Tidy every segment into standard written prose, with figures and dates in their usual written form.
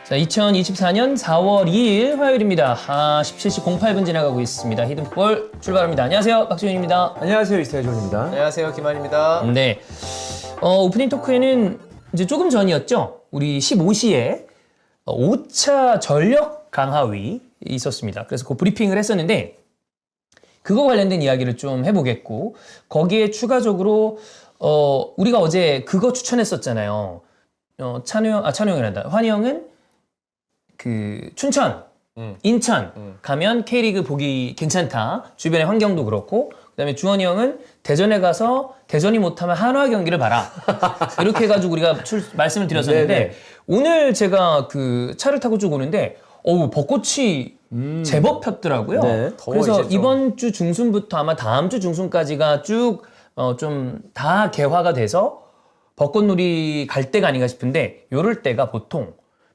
자, 2024년 4월 2일 화요일입니다. 17시 08분 지나가고 있습니다. 히든풋볼 출발합니다. 안녕하세요, 박지훈입니다. 안녕하세요, 이스타일존입니다. 안녕하세요, 김한입니다. 네. 오프닝 토크에는 이제 조금 전이었죠. 우리 15시에 5차 전력 강화위 있었습니다. 그래서 그 브리핑을 했었는데 그거 관련된 이야기를 좀 해보겠고 거기에 추가적으로 우리가 어제 그거 추천했었잖아요. 찬호형이란다. 환희 형은 그 춘천, 인천 가면 K리그 보기 괜찮다. 주변의 환경도 그렇고 그다음에 주원이 형은 대전에 가서 대전이 못하면 한화 경기를 봐라. 이렇게 해가지고 우리가 말씀을 드렸었는데 네네. 오늘 제가 그 차를 타고 쭉 오는데 벚꽃이 제법 폈더라고요. 네. 그래서 더워, 이제 좀. 이번 주 중순부터 아마 다음 주 중순까지가 쭉 좀 다 개화가 돼서 벚꽃놀이 갈 때가 아닌가 싶은데 요럴 때가 보통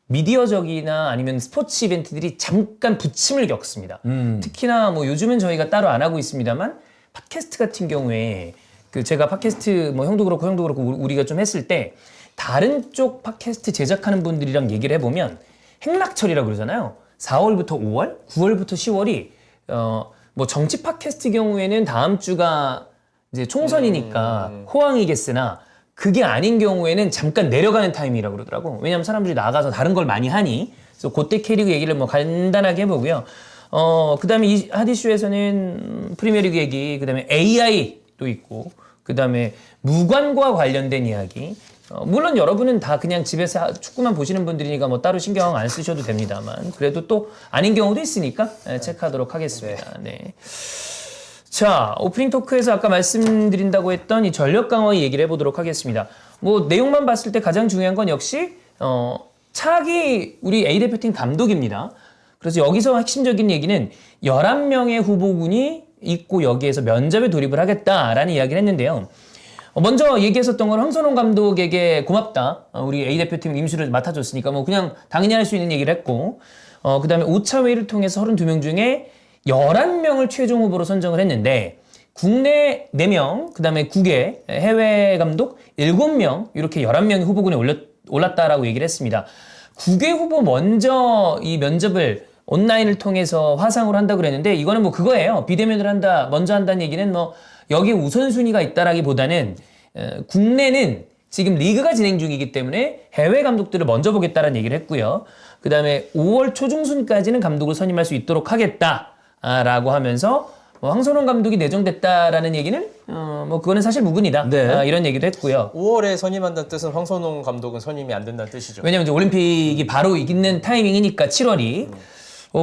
미디어적이나 아니면 스포츠 이벤트들이 잠깐 부침을 겪습니다. 특히나 뭐 요즘은 저희가 따로 안 하고 있습니다만 팟캐스트 같은 경우에 그 제가 팟캐스트 뭐 형도 그렇고 우리가 좀 했을 때 다른 쪽 팟캐스트 제작하는 분들이랑 얘기를 해보면 행락철이라고 그러잖아요. 4월부터 5월, 9월부터 10월이 뭐 정치 팟캐스트 경우에는 다음 주가 이제 총선이니까 호황이겠으나 그게 아닌 경우에는 잠깐 내려가는 타임이라고 그러더라고. 왜냐면 사람들이 나가서 다른 걸 많이 하니. 그래서 그때 K리그 얘기를 뭐 간단하게 해보고요. 그 다음에 이 하디쇼에서는 프리미어리그 얘기, 그 다음에 AI도 있고, 그 다음에 무관과 관련된 이야기. 물론 여러분은 다 그냥 집에서 축구만 보시는 분들이니까 뭐 따로 신경 안 쓰셔도 됩니다만, 그래도 또 아닌 경우도 있으니까 체크하도록 하겠습니다. 네. 자, 오프닝 토크에서 아까 말씀드린다고 했던 이 전력 강화 얘기를 해보도록 하겠습니다. 뭐 내용만 봤을 때 가장 중요한 건 역시 차기 우리 A대표팀 감독입니다. 그래서 여기서 핵심적인 얘기는 11명의 후보군이 있고 여기에서 면접에 돌입을 하겠다라는 이야기를 했는데요. 먼저 얘기했었던 건 황선홍 감독에게 고맙다. 우리 A대표팀 임수를 맡아줬으니까 뭐 그냥 당연히 할 수 있는 얘기를 했고 그 다음에 5차 회의를 통해서 32명 중에 11명을 최종 후보로 선정을 했는데 국내 4명, 그 다음에 국외, 해외 감독 7명 이렇게 11명이 후보군에 올랐다라고 얘기를 했습니다. 국외 후보 먼저 이 면접을 온라인을 통해서 화상으로 한다고 그랬는데 이거는 뭐 그거예요. 비대면을 한다, 먼저 한다는 얘기는 뭐 여기에 우선순위가 있다라기보다는 국내는 지금 리그가 진행 중이기 때문에 해외 감독들을 먼저 보겠다라는 얘기를 했고요. 그 다음에 5월 초중순까지는 감독을 선임할 수 있도록 하겠다라고 하면서 황선홍 감독이 내정됐다라는 얘기는 뭐 그거는 사실 무근이다. 네. 이런 얘기도 했고요. 5월에 선임한다는 뜻은 황선홍 감독은 선임이 안 된다는 뜻이죠. 왜냐면 이제 올림픽이 바로 있는 타이밍이니까 7월이.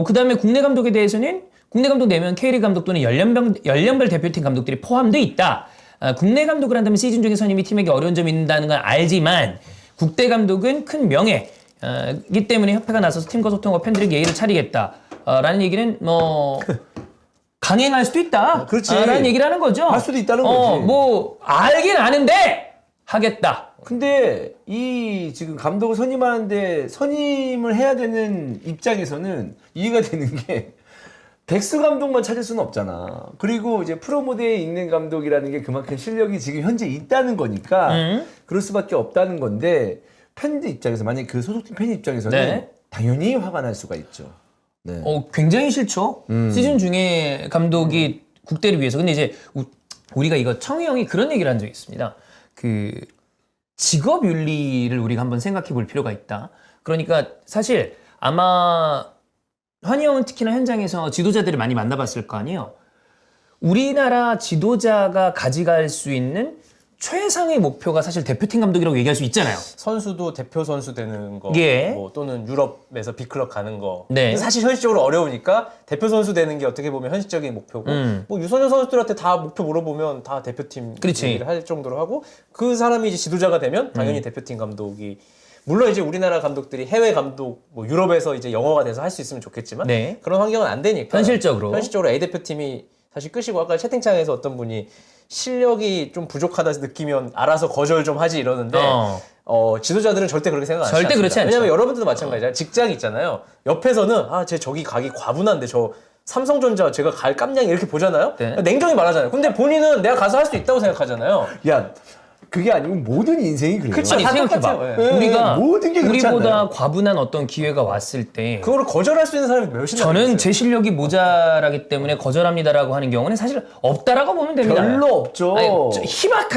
그 다음에 국내 감독에 대해서는 국내 감독 내면 K리그 감독 또는 연령별 대표팀 감독들이 포함되어 있다. 국내 감독을 한다면 시즌 중에 선임이 팀에게 어려운 점이 있다는 건 알지만 국대 감독은 큰 명예이기 때문에 협회가 나서서 팀과 소통하고 팬들에게 예의를 차리겠다. 라는 얘기는 뭐 강행할 수도 있다. 그렇지. 라는 얘기를 하는 거죠. 할 수도 있다는 거지. 뭐 알긴 아는데 하겠다. 근데 이 지금 감독을 선임하는데 선임을 해야 되는 입장에서는 이해가 되는 게 백수 감독만 찾을 수는 없잖아. 그리고 이제 프로 무대에 있는 감독이라는 게 그만큼 실력이 지금 현재 있다는 거니까 그럴 수밖에 없다는 건데 팬들 입장에서 만약에 그 소속팀 팬 입장에서는 네. 당연히 화가 날 수가 있죠. 네. 굉장히 싫죠. 시즌 중에 감독이 국대를 위해서. 근데 이제 우리가 이거 청희 형이 그런 얘기를 한 적이 있습니다. 그 직업 윤리를 우리가 한번 생각해 볼 필요가 있다. 그러니까 사실 아마 환희 형은 특히나 현장에서 지도자들을 많이 만나봤을 거 아니에요. 우리나라 지도자가 가져갈 수 있는 최상의 목표가 사실 대표팀 감독이라고 얘기할 수 있잖아요. 선수도 대표 선수 되는 거, 예. 뭐 또는 유럽에서 빅클럽 가는 거. 네. 사실 현실적으로 어려우니까 대표 선수 되는 게 어떻게 보면 현실적인 목표고, 뭐 유소년 선수들한테 다 목표 물어보면 다 대표팀 그렇지. 얘기를 할 정도로 하고, 그 사람이 이제 지도자가 되면 당연히 대표팀 감독이. 물론 이제 우리나라 감독들이 해외 감독, 뭐 유럽에서 이제 영어가 돼서 할 수 있으면 좋겠지만 네. 그런 환경은 안 되니까 현실적으로 A 대표팀이 사실 끄시고 아까 채팅창에서 어떤 분이 실력이 좀 부족하다 느끼면 알아서 거절 좀 하지 이러는데 지도자들은 절대 그렇게 생각 안 절대 합니다. 그렇지 않죠. 왜냐면 여러분들도 마찬가지잖아요. 직장 있잖아요. 옆에서는 쟤 저기 가기 과분한데 저 삼성전자 제가 갈 깜냥이 이렇게 보잖아요. 네. 냉정히 말하잖아요. 근데 본인은 내가 가서 할 수 있다고 생각하잖아요. 야, 그게 아니고 모든 인생이 그래요. 그쵸. 아니 다 생각해봐. 똑같아요. 예. 우리가 모든 게 그렇지 우리보다 않나요? 과분한 어떤 기회가 왔을 때 그거를 거절할 수 있는 사람이 몇이나 저는 있어요. 제 실력이 모자라기 때문에 거절합니다라고 하는 경우는 사실 없다라고 보면 됩니다. 별로 없죠. 아니,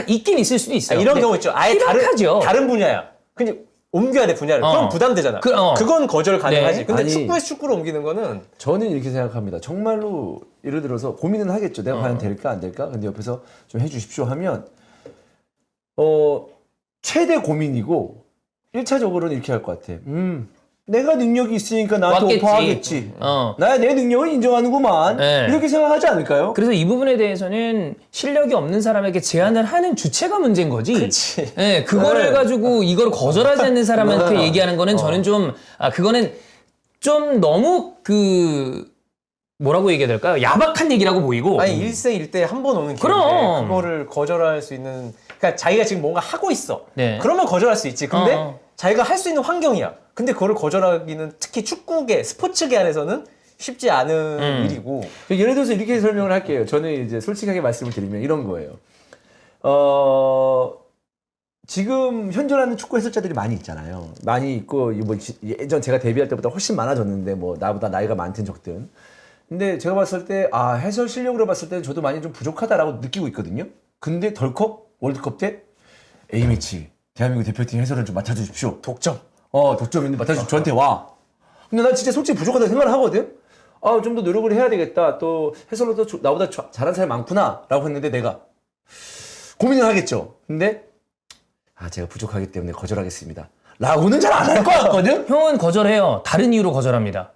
있긴 있을 수도 있어요. 이런 근데 경우 있죠. 아예 희박하죠. 다른 분야야. 근데 옮겨야 돼 분야를. 그럼 부담되잖아. 그건 거절 가능하지. 네. 근데 아니, 축구에서 축구로 옮기는 거는 저는 이렇게 생각합니다. 정말로 예를 들어서 고민은 하겠죠. 내가 과연 될까 안 될까? 근데 옆에서 좀 해주십시오 하면 최대 고민이고 1차적으로는 이렇게 할 것 같아. 내가 능력이 있으니까 나한테 왔겠지. 오퍼하겠지. 어. 나야 내 능력을 인정하는구만. 네. 이렇게 생각하지 않을까요? 그래서 이 부분에 대해서는 실력이 없는 사람에게 제안을 하는 주체가 문제인 거지. 그치. 네, 그거를 네. 가지고 이걸 거절하지 않는 사람한테 얘기하는 거는 저는 좀, 그거는 좀 너무 뭐라고 얘기해야 될까요? 야박한 얘기라고 보이고. 아니 일생일대 한 번 오는 기회인데 그럼. 그거를 거절할 수 있는 그러니까 자기가 지금 뭔가 하고 있어. 네. 그러면 거절할 수 있지. 근데 어. 자기가 할 수 있는 환경이야. 근데 그거를 거절하기는 특히 축구계, 스포츠계 안에서는 쉽지 않은 일이고. 예를 들어서 이렇게 설명을 할게요. 저는 이제 솔직하게 말씀을 드리면 이런 거예요. 지금 현존하는 축구 해설자들이 많이 있잖아요. 많이 있고, 예전 제가 데뷔할 때보다 훨씬 많아졌는데, 뭐, 나보다 나이가 많든 적든. 근데 제가 봤을 때, 해설 실력으로 봤을 때는 저도 많이 좀 부족하다라고 느끼고 있거든요. 근데 덜컥 월드컵 때 A매치, 대한민국 대표팀 해설을 좀 맡아주십시오. 독점. 독점인데 맡아주십시오. 저한테 와. 근데 난 진짜 솔직히 부족하다고 생각을 하거든? 좀 더 노력을 해야 되겠다. 또 해설로도 나보다 잘하는 사람이 많구나. 라고 했는데 내가 고민을 하겠죠. 근데 제가 부족하기 때문에 거절하겠습니다. 라고는 잘 안 할 것 같거든? 형은 거절해요. 다른 이유로 거절합니다.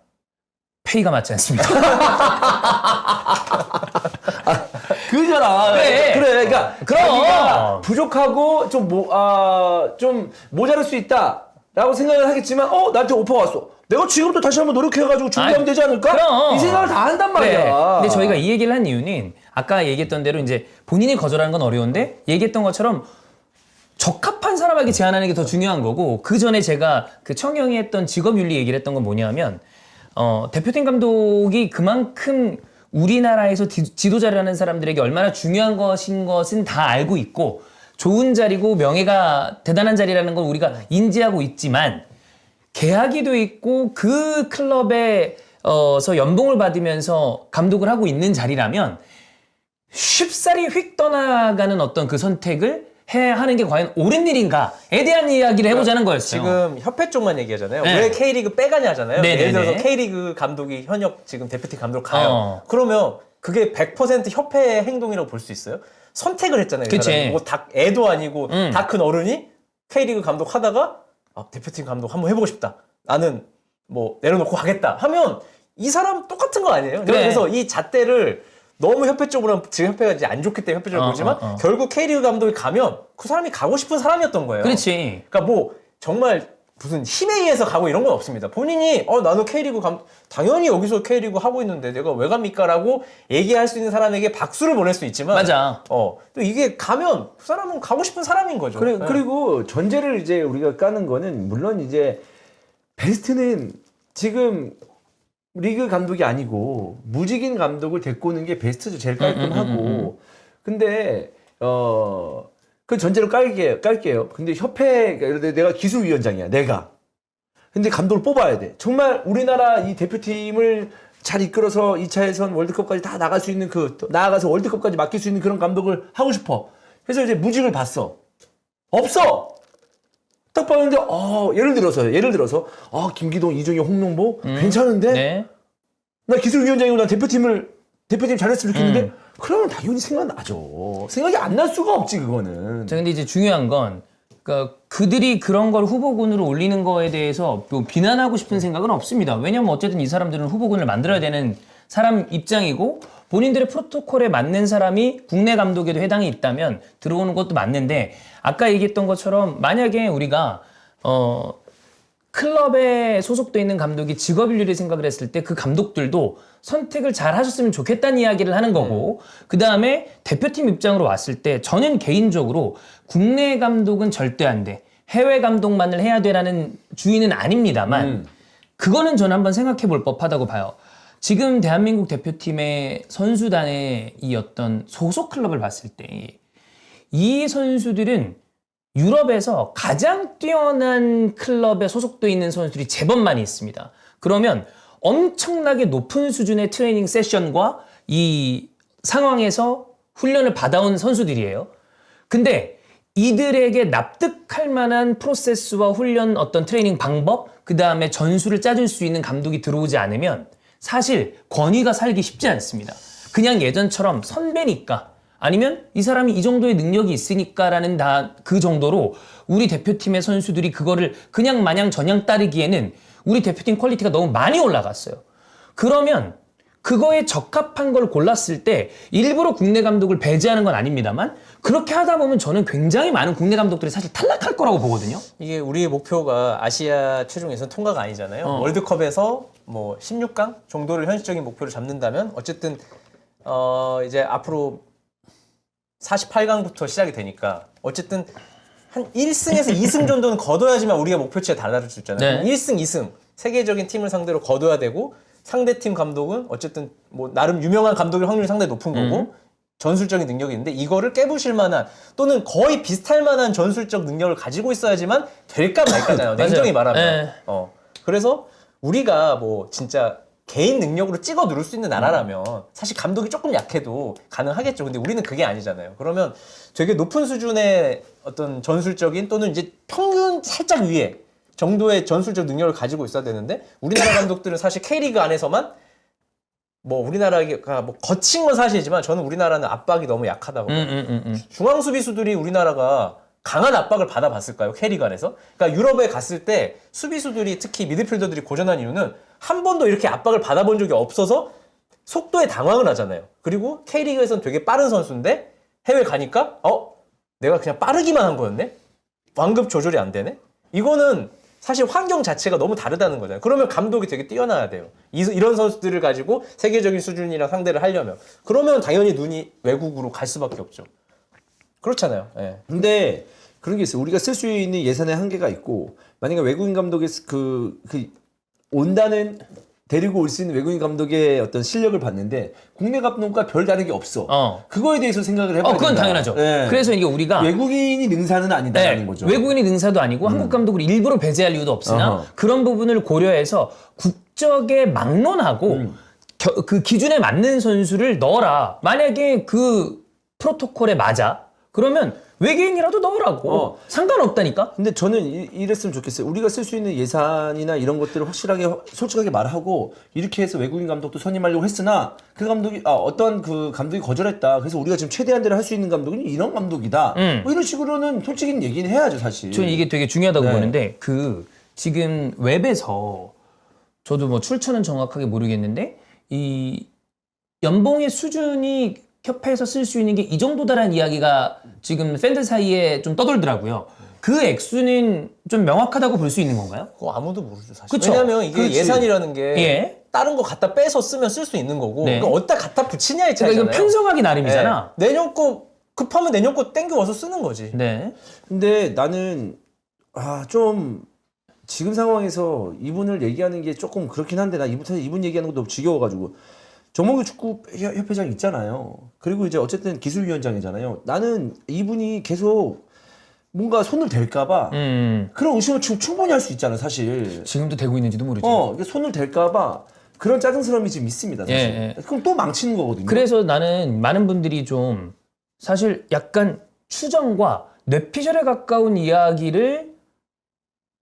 페이가 맞지 않습니다. 그잖아. 그래. 그러니까 그럼. 자기가 부족하고 좀 모자랄 수 있다라고 생각을 하겠지만 나한테 오퍼가 왔어. 내가 지금부터 다시 한번 노력해가지고 준비하면 되지 않을까? 그럼. 이 생각을 다 한단 말이야. 그래. 근데 저희가 이 얘기를 한 이유는 아까 얘기했던 대로 이제 본인이 거절하는 건 어려운데 얘기했던 것처럼 적합한 사람에게 제안하는 게 더 중요한 거고 그 전에 제가 그 청영이 했던 직업윤리 얘기를 했던 건 뭐냐면 대표팀 감독이 그만큼 우리나라에서 지도자를 하는 사람들에게 얼마나 중요한 것은 다 알고 있고 좋은 자리고 명예가 대단한 자리라는 걸 우리가 인지하고 있지만 계약이 돼 있고 그 클럽에서 연봉을 받으면서 감독을 하고 있는 자리라면 쉽사리 휙 떠나가는 어떤 그 선택을 해야 하는 게 과연 옳은 일인가에 대한 이야기를 해보자는 거였어요. 지금 협회 쪽만 얘기하잖아요. 네. 왜 K리그 빼가냐 하잖아요. 네네네. 예를 들어서 K리그 감독이 현역 지금 대표팀 감독 가요. 그러면 그게 100% 협회의 행동이라고 볼 수 있어요? 선택을 했잖아요. 이 그치. 사람이. 뭐 애도 아니고 다 큰 어른이 K리그 감독 하다가 대표팀 감독 한번 해보고 싶다. 나는 뭐 내려놓고 가겠다 하면 이 사람 똑같은 거 아니에요? 그래. 그래서 이 잣대를 너무 협회 쪽으로 하면 지금 협회가 이제 안 좋기 때문에 협회 쪽으로 보지만 결국 K리그 감독이 가면 그 사람이 가고 싶은 사람이었던 거예요. 그렇지. 그러니까 뭐 정말 무슨 힘에 의해서 가고 이런 건 없습니다. 본인이 나는 K리그 당연히 여기서 K리그 하고 있는데 내가 왜 갑니까라고 얘기할 수 있는 사람에게 박수를 보낼 수 있지만 맞아. 또 이게 가면 그 사람은 가고 싶은 사람인 거죠. 네. 그리고 전제를 이제 우리가 까는 거는 물론 이제 베스트는 지금 리그 감독이 아니고 무직인 감독을 데리고 오는 게 베스트죠. 제일 깔끔하고. 근데 그 전제로 깔게요. 근데 협회 예를 들어 내가 기술위원장이야. 내가. 근데 감독을 뽑아야 돼. 정말 우리나라 이 대표팀을 잘 이끌어서 2차 예선 월드컵까지 다 나갈 수 있는 나아가서 월드컵까지 맡길 수 있는 그런 감독을 하고 싶어. 그래서 이제 무직을 봤어. 없어. 딱 봤는데 예를 들어서 김기동, 이종현, 홍명보 괜찮은데 네. 나 기술위원장이고 나 대표팀 잘했으면 좋겠는데 그러면 당연히 생각나죠. 생각이 안 날 수가 없지 그거는. 자, 근데 이제 중요한 건 그러니까 그들이 그런 걸 후보군으로 올리는 거에 대해서 뭐 비난하고 싶은 생각은 없습니다. 왜냐면 어쨌든 이 사람들은 후보군을 만들어야 되는 사람 입장이고 본인들의 프로토콜에 맞는 사람이 국내 감독에도 해당이 있다면 들어오는 것도 맞는데 아까 얘기했던 것처럼 만약에 우리가 클럽에 소속돼 있는 감독이 직업윤리를 생각을 했을 때 그 감독들도 선택을 잘 하셨으면 좋겠다는 이야기를 하는 거고 그 다음에 대표팀 입장으로 왔을 때 저는 개인적으로 국내 감독은 절대 안 돼. 해외 감독만을 해야 돼라는 주의는 아닙니다만 그거는 저는 한번 생각해 볼 법하다고 봐요. 지금 대한민국 대표팀의 선수단의 이 어떤 소속 클럽을 봤을 때 이 선수들은 유럽에서 가장 뛰어난 클럽에 소속돼 있는 선수들이 제법 많이 있습니다. 그러면 엄청나게 높은 수준의 트레이닝 세션과 이 상황에서 훈련을 받아온 선수들이에요. 근데 이들에게 납득할 만한 프로세스와 훈련 어떤 트레이닝 방법, 그 다음에 전술을 짜줄 수 있는 감독이 들어오지 않으면 사실 권위가 살기 쉽지 않습니다. 그냥 예전처럼 선배니까 아니면 이 사람이 이 정도의 능력이 있으니까라는 그 정도로 우리 대표팀의 선수들이 그거를 그냥 마냥 저냥 따르기에는 우리 대표팀 퀄리티가 너무 많이 올라갔어요. 그러면 그거에 적합한 걸 골랐을 때 일부러 국내 감독을 배제하는 건 아닙니다만 그렇게 하다 보면 저는 굉장히 많은 국내 감독들이 사실 탈락할 거라고 보거든요. 이게 우리의 목표가 아시아 최종 예선 통과가 아니잖아요. 월드컵에서 뭐 16강 정도를 현실적인 목표를 잡는다면 어쨌든 이제 앞으로 48강부터 시작이 되니까 어쨌든 한 1승에서 2승 정도는 거둬야지만 우리가 목표치가 달라질 수 있잖아요. 네. 1승, 2승 세계적인 팀을 상대로 거둬야 되고 상대팀 감독은 어쨌든 뭐 나름 유명한 감독일 확률이 상당히 높은 거고 전술적인 능력이 있는데 이거를 깨부실 만한 또는 거의 비슷할 만한 전술적 능력을 가지고 있어야지만 될까 말까잖아요. 냉정히 말하면. 네. 그래서 우리가 뭐 진짜 개인 능력으로 찍어 누를 수 있는 나라라면 사실 감독이 조금 약해도 가능하겠죠. 근데 우리는 그게 아니잖아요. 그러면 되게 높은 수준의 어떤 전술적인 또는 이제 평균 살짝 위에 정도의 전술적 능력을 가지고 있어야 되는데 우리나라 감독들은 사실 K리그 안에서만 뭐 우리나라가 뭐 거친 건 사실이지만 저는 우리나라는 압박이 너무 약하다고 봐요. 중앙 수비수들이 우리나라가 강한 압박을 받아봤을까요? K리그 안에서? 그러니까 유럽에 갔을 때 수비수들이 특히 미드필더들이 고전한 이유는 한 번도 이렇게 압박을 받아본 적이 없어서 속도에 당황을 하잖아요. 그리고 K리그에서는 되게 빠른 선수인데 해외 가니까 내가 그냥 빠르기만 한 거였네? 완급 조절이 안 되네? 이거는 사실 환경 자체가 너무 다르다는 거잖아요. 그러면 감독이 되게 뛰어나야 돼요. 이런 선수들을 가지고 세계적인 수준이랑 상대를 하려면. 그러면 당연히 눈이 외국으로 갈 수밖에 없죠. 그렇잖아요. 예. 근데 그런 게 있어요. 우리가 쓸 수 있는 예산의 한계가 있고 만약에 외국인 감독의 온다는 데리고 올 수 있는 외국인 감독의 어떤 실력을 봤는데 국내 감독과 별 다른 게 없어. 그거에 대해서 생각을 해봐야 그건 된다. 당연하죠. 네. 그래서 이게 우리가 외국인이 능사는 아니다라는 네, 거죠. 외국인이 능사도 아니고 한국 감독을 일부러 배제할 이유도 없으나 그런 부분을 고려해서 국적에 막론하고 그 기준에 맞는 선수를 넣어라. 만약에 그 프로토콜에 맞아. 그러면 외계인이라도 넣으라고. 상관없다니까. 근데 저는 이랬으면 좋겠어요. 우리가 쓸 수 있는 예산이나 이런 것들을 확실하게 솔직하게 말하고 이렇게 해서 외국인 감독도 선임하려고 했으나 그 감독이 어떤 그 감독이 거절했다. 그래서 우리가 지금 최대한 대로 할 수 있는 감독은 이런 감독이다. 뭐 이런 식으로는 솔직히 얘기는 해야죠, 사실. 저는 이게 되게 중요하다고 네. 보는데 지금 웹에서 저도 뭐 출처는 정확하게 모르겠는데 이 연봉의 수준이 협회에서 쓸 수 있는 게 이 정도다라는 이야기가 지금 팬들 사이에 좀 떠돌더라고요. 그 액수는 좀 명확하다고 볼 수 있는 건가요? 그거 아무도 모르죠, 사실. 그쵸? 왜냐면 이게 그렇지. 예산이라는 게 예. 다른 거 갖다 빼서 쓰면 쓸 수 있는 거고 네. 그거 어디다 갖다 붙이냐의 그러니까 차이잖아요. 이건 편성하기 나름이잖아. 네. 내년 거 급하면 내년 거 땡겨와서 쓰는 거지. 네. 근데 나는 좀 지금 상황에서 이분을 얘기하는 게 조금 그렇긴 한데 나 이분 얘기하는 것도 지겨워가지고 정몽규 축구협회장 있잖아요. 그리고 이제 어쨌든 기술위원장이잖아요. 나는 이분이 계속 뭔가 손을 댈까봐 그런 의심을 충분히 할 수 있잖아요, 사실. 지금도 되고 있는지도 모르지. 이게 손을 댈까봐 그런 짜증스러움이 지금 있습니다, 사실. 예, 예. 그럼 또 망치는 거거든요. 그래서 나는 많은 분들이 좀 사실 약간 추정과 뇌피셜에 가까운 이야기를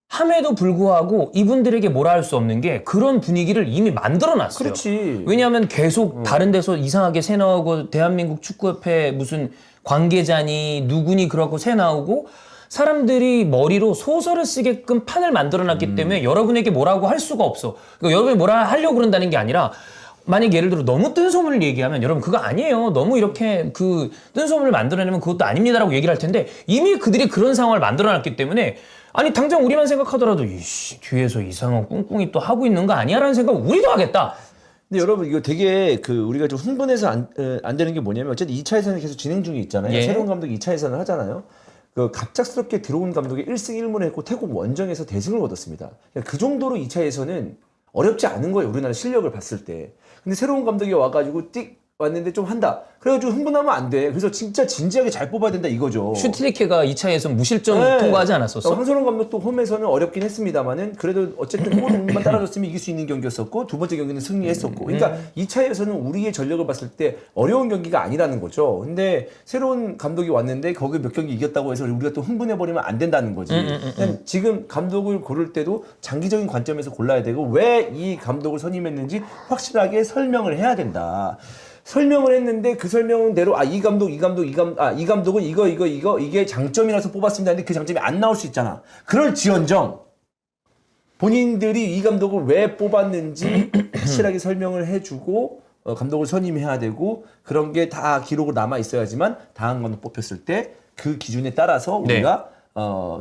함에도 불구하고 이분들에게 뭐라 할 수 없는 게 그런 분위기를 이미 만들어 놨어요. 그렇지. 왜냐하면 계속 다른 데서 이상하게 새 나오고 대한민국 축구협회 무슨 관계자니 누구니 그러고 새 나오고 사람들이 머리로 소설을 쓰게끔 판을 만들어 놨기 때문에 여러분에게 뭐라고 할 수가 없어. 그러니까 여러분이 뭐라 하려고 그런다는 게 아니라 만약 예를 들어 너무 뜬 소문을 얘기하면 여러분 그거 아니에요. 너무 이렇게 그 뜬 소문을 만들어내면 그것도 아닙니다라고 얘기를 할 텐데 이미 그들이 그런 상황을 만들어 놨기 때문에 아니 당장 우리만 생각하더라도 이씨 뒤에서 이상한 꿍꿍이 또 하고 있는 거 아니야라는 생각 우리도 하겠다. 근데 여러분 이거 되게 우리가 좀 흥분해서 안 되는 게 뭐냐면 어쨌든 2차 예선이 계속 진행 중에 있잖아요. 예. 새로운 감독이 2차 예선을 하잖아요. 갑작스럽게 들어온 감독이 1승 1무를 했고 태국 원정에서 대승을 거뒀습니다. 그 정도로 2차 예선은 어렵지 않은 거예요. 우리나라 실력을 봤을 때. 근데 새로운 감독이 와가지고 왔는데 좀 한다. 그래가지고 흥분하면 안 돼. 그래서 진짜 진지하게 잘 뽑아야 된다 이거죠. 슈틸리케가 2차에서 무실점 네. 통과하지 않았었어? 황선홍 감독도 홈에서는 어렵긴 했습니다만은 그래도 어쨌든 골만 따라줬으면 이길 수 있는 경기였었고 두 번째 경기는 승리했었고 그러니까 2차에서는 우리의 전력을 봤을 때 어려운 경기가 아니라는 거죠. 근데 새로운 감독이 왔는데 거기 몇 경기 이겼다고 해서 우리가 또 흥분해버리면 안 된다는 거지. 그냥 지금 감독을 고를 때도 장기적인 관점에서 골라야 되고 왜 이 감독을 선임했는지 확실하게 설명을 해야 된다. 설명을 했는데 그 설명대로 이 감독은 이게 장점이라서 뽑았습니다. 근데 그 장점이 안 나올 수 있잖아. 그럴지언정 본인들이 이 감독을 왜 뽑았는지 확실하게 설명을 해주고 감독을 선임해야 되고 그런 게 다 기록으로 남아 있어야지만 다음 감독 뽑혔을 때 그 기준에 따라서 우리가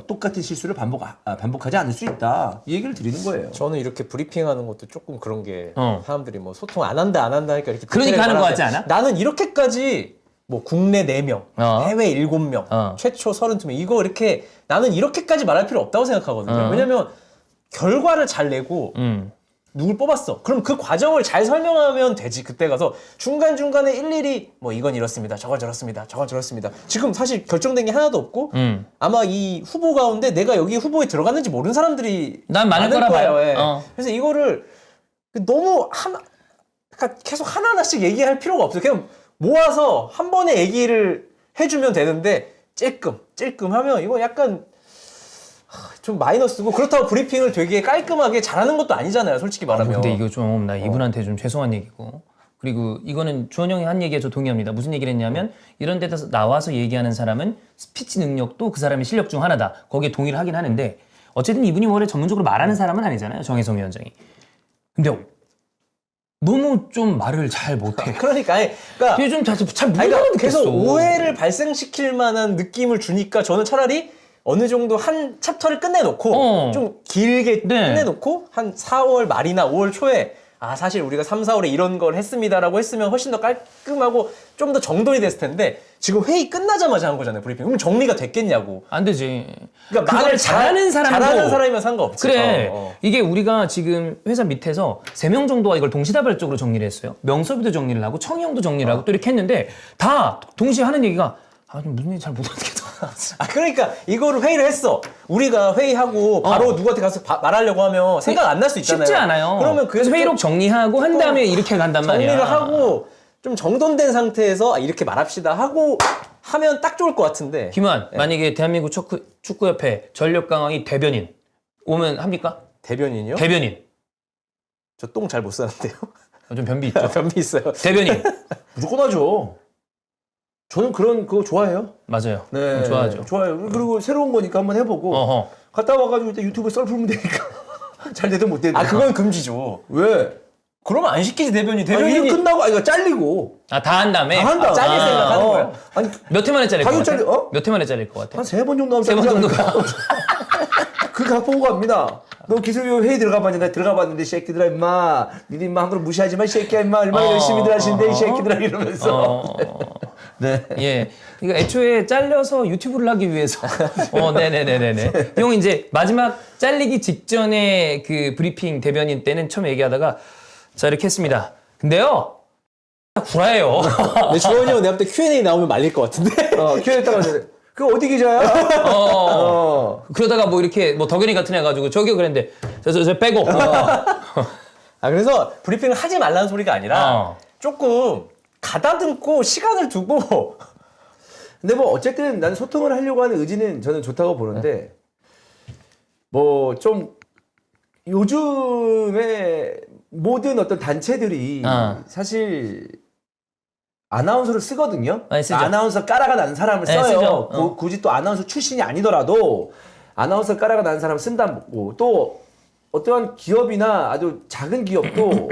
똑같은 실수를 반복하지 않을 수 있다. 이 얘기를 드리는 거예요. 저는 이렇게 브리핑하는 것도 조금 그런 게 사람들이 뭐 소통 안 한다 하니까 이렇게 그러니까 하는 거 같지 말하는데 않아? 나는 이렇게까지 뭐 국내 4명, 해외 7명, 최초 32명 이거 이렇게 나는 이렇게까지 말할 필요 없다고 생각하거든요. 왜냐면 결과를 잘 내고 누굴 뽑았어. 그럼 그 과정을 잘 설명하면 되지. 그때 가서 중간중간에 일일이 뭐 이건 이렇습니다. 저건 저렇습니다. 저건 저렇습니다. 지금 사실 결정된 게 하나도 없고 아마 이 후보 가운데 내가 여기 후보에 들어갔는지 모르는 사람들이 난 많을 거라 거예요. 봐요. 예. 그래서 이거를 너무 그러니까 계속 하나하나씩 얘기할 필요가 없어요. 그냥 모아서 한 번에 얘기를 해주면 되는데 찔끔 하면 이거 약간 좀 마이너스고 그렇다고 브리핑을 되게 깔끔하게 잘하는 것도 아니잖아요. 솔직히 말하면. 근데 이거 좀 나 이분한테 좀 죄송한 얘기고 그리고 이거는 주원 형이 한 얘기에 저 동의합니다. 무슨 얘기를 했냐면 이런 데서 나와서 얘기하는 사람은 스피치 능력도 그 사람의 실력 중 하나다. 거기에 동의를 하긴 하는데 어쨌든 이분이 원래 전문적으로 말하는 사람은 아니잖아요. 정혜성 위원장이. 근데 너무 좀 말을 잘 못해. 그러니까 이게 좀 잘 못 그러니까 알아듣겠어. 계속 오해를 발생시킬 만한 느낌을 주니까 저는 차라리 어느 정도 한 챕터를 끝내놓고 좀 길게 끝내놓고 한 4월 말이나 5월 초에 사실 우리가 3, 4월에 이런 걸 했습니다라고 했으면 훨씬 더 깔끔하고 좀 더 정돈이 됐을 텐데 지금 회의 끝나자마자 한 거잖아요 브리핑. 그럼 정리가 됐겠냐고. 안 되지. 그러니까 말을 잘하는 사람이면 상관없지. 그래. 이게 우리가 지금 회사 밑에서 3명 정도가 이걸 동시다발적으로 정리를 했어요. 명섭이도 정리를 하고 청희형도 정리를 하고 또 이렇게 했는데 다 동시에 하는 얘기가 무슨 얘기 잘 못 알겠다. 그러니까 이거를 회의를 했어. 우리가 회의하고 바로 누구한테 가서 말하려고 하면 생각 안 날 수 있잖아요. 쉽지 않아요. 그러면 그래서 회의록 정리하고 한 다음에 이렇게 간단 말이야. 정리를 하고 좀 정돈된 상태에서 이렇게 말합시다 하고 하면 딱 좋을 것 같은데. 김환, 만약에 대한민국 축구협회 전력강화위 대변인 오면 합니까? 대변인이요? 대변인. 저 똥 잘 못 싸는데요. 좀 변비 있죠. 변비 있어요. 대변인. 무조건 하죠. 저는 그거 좋아해요. 맞아요. 네, 좋아하죠. 좋아요. 그리고 새로운 거니까 한번 해보고 갔다 와가지고 일단 유튜브에 썰 풀면 되니까 잘 되든 못 되든. 그건 금지죠. 왜? 그러면 안 시키지 대변인. 일 끝나고 이거 잘리고. 다 한 다음에. 다 한다. 잘릴 생각하는 거야. 아니 몇 회 만에 잘릴 것 같아? 당연히 몇 회 만에 잘릴 것 같아? 한 3번 정도 하면 3번 정도. 그 갖고 오고 갑니다. 너 기술위원 회의 들어가봤는데 들어가봤는데 이 새끼들아 임마 니네 임마 한 번 무시하지 마 이 새끼야 임마 얼마나 열심히들 하시는데 이 새끼들아 이러면서 네. 예. 그러니까 애초에 잘려서 유튜브를 하기 위해서. 네네네네네. 형 이제 마지막 잘리기 직전에 그 브리핑 대변인 때는 처음 얘기하다가 자 이렇게 했습니다. 근데요. 구라예요. 내 주원이 형 내가 볼 때 Q&A 나오면 말릴 것 같은데. 기회했다가 그 어디 기자야? 그러다가 뭐 이렇게 뭐 덕현이 같은 애 가지고 저기요 그랬는데 저 빼고. 그래서 브리핑을 하지 말라는 소리가 아니라 조금 가다듬고 시간을 두고. 근데 뭐 어쨌든 나는 소통을 하려고 하는 의지는 저는 좋다고 보는데 뭐 좀 요즘에 모든 어떤 단체들이 사실 아나운서를 쓰거든요. 아나운서 까라가 나는 사람을 써요. 굳이 또 아나운서 출신이 아니더라도 아나운서 까라가 나는 사람을 쓴다고. 또 어떠한 기업이나 아주 작은 기업도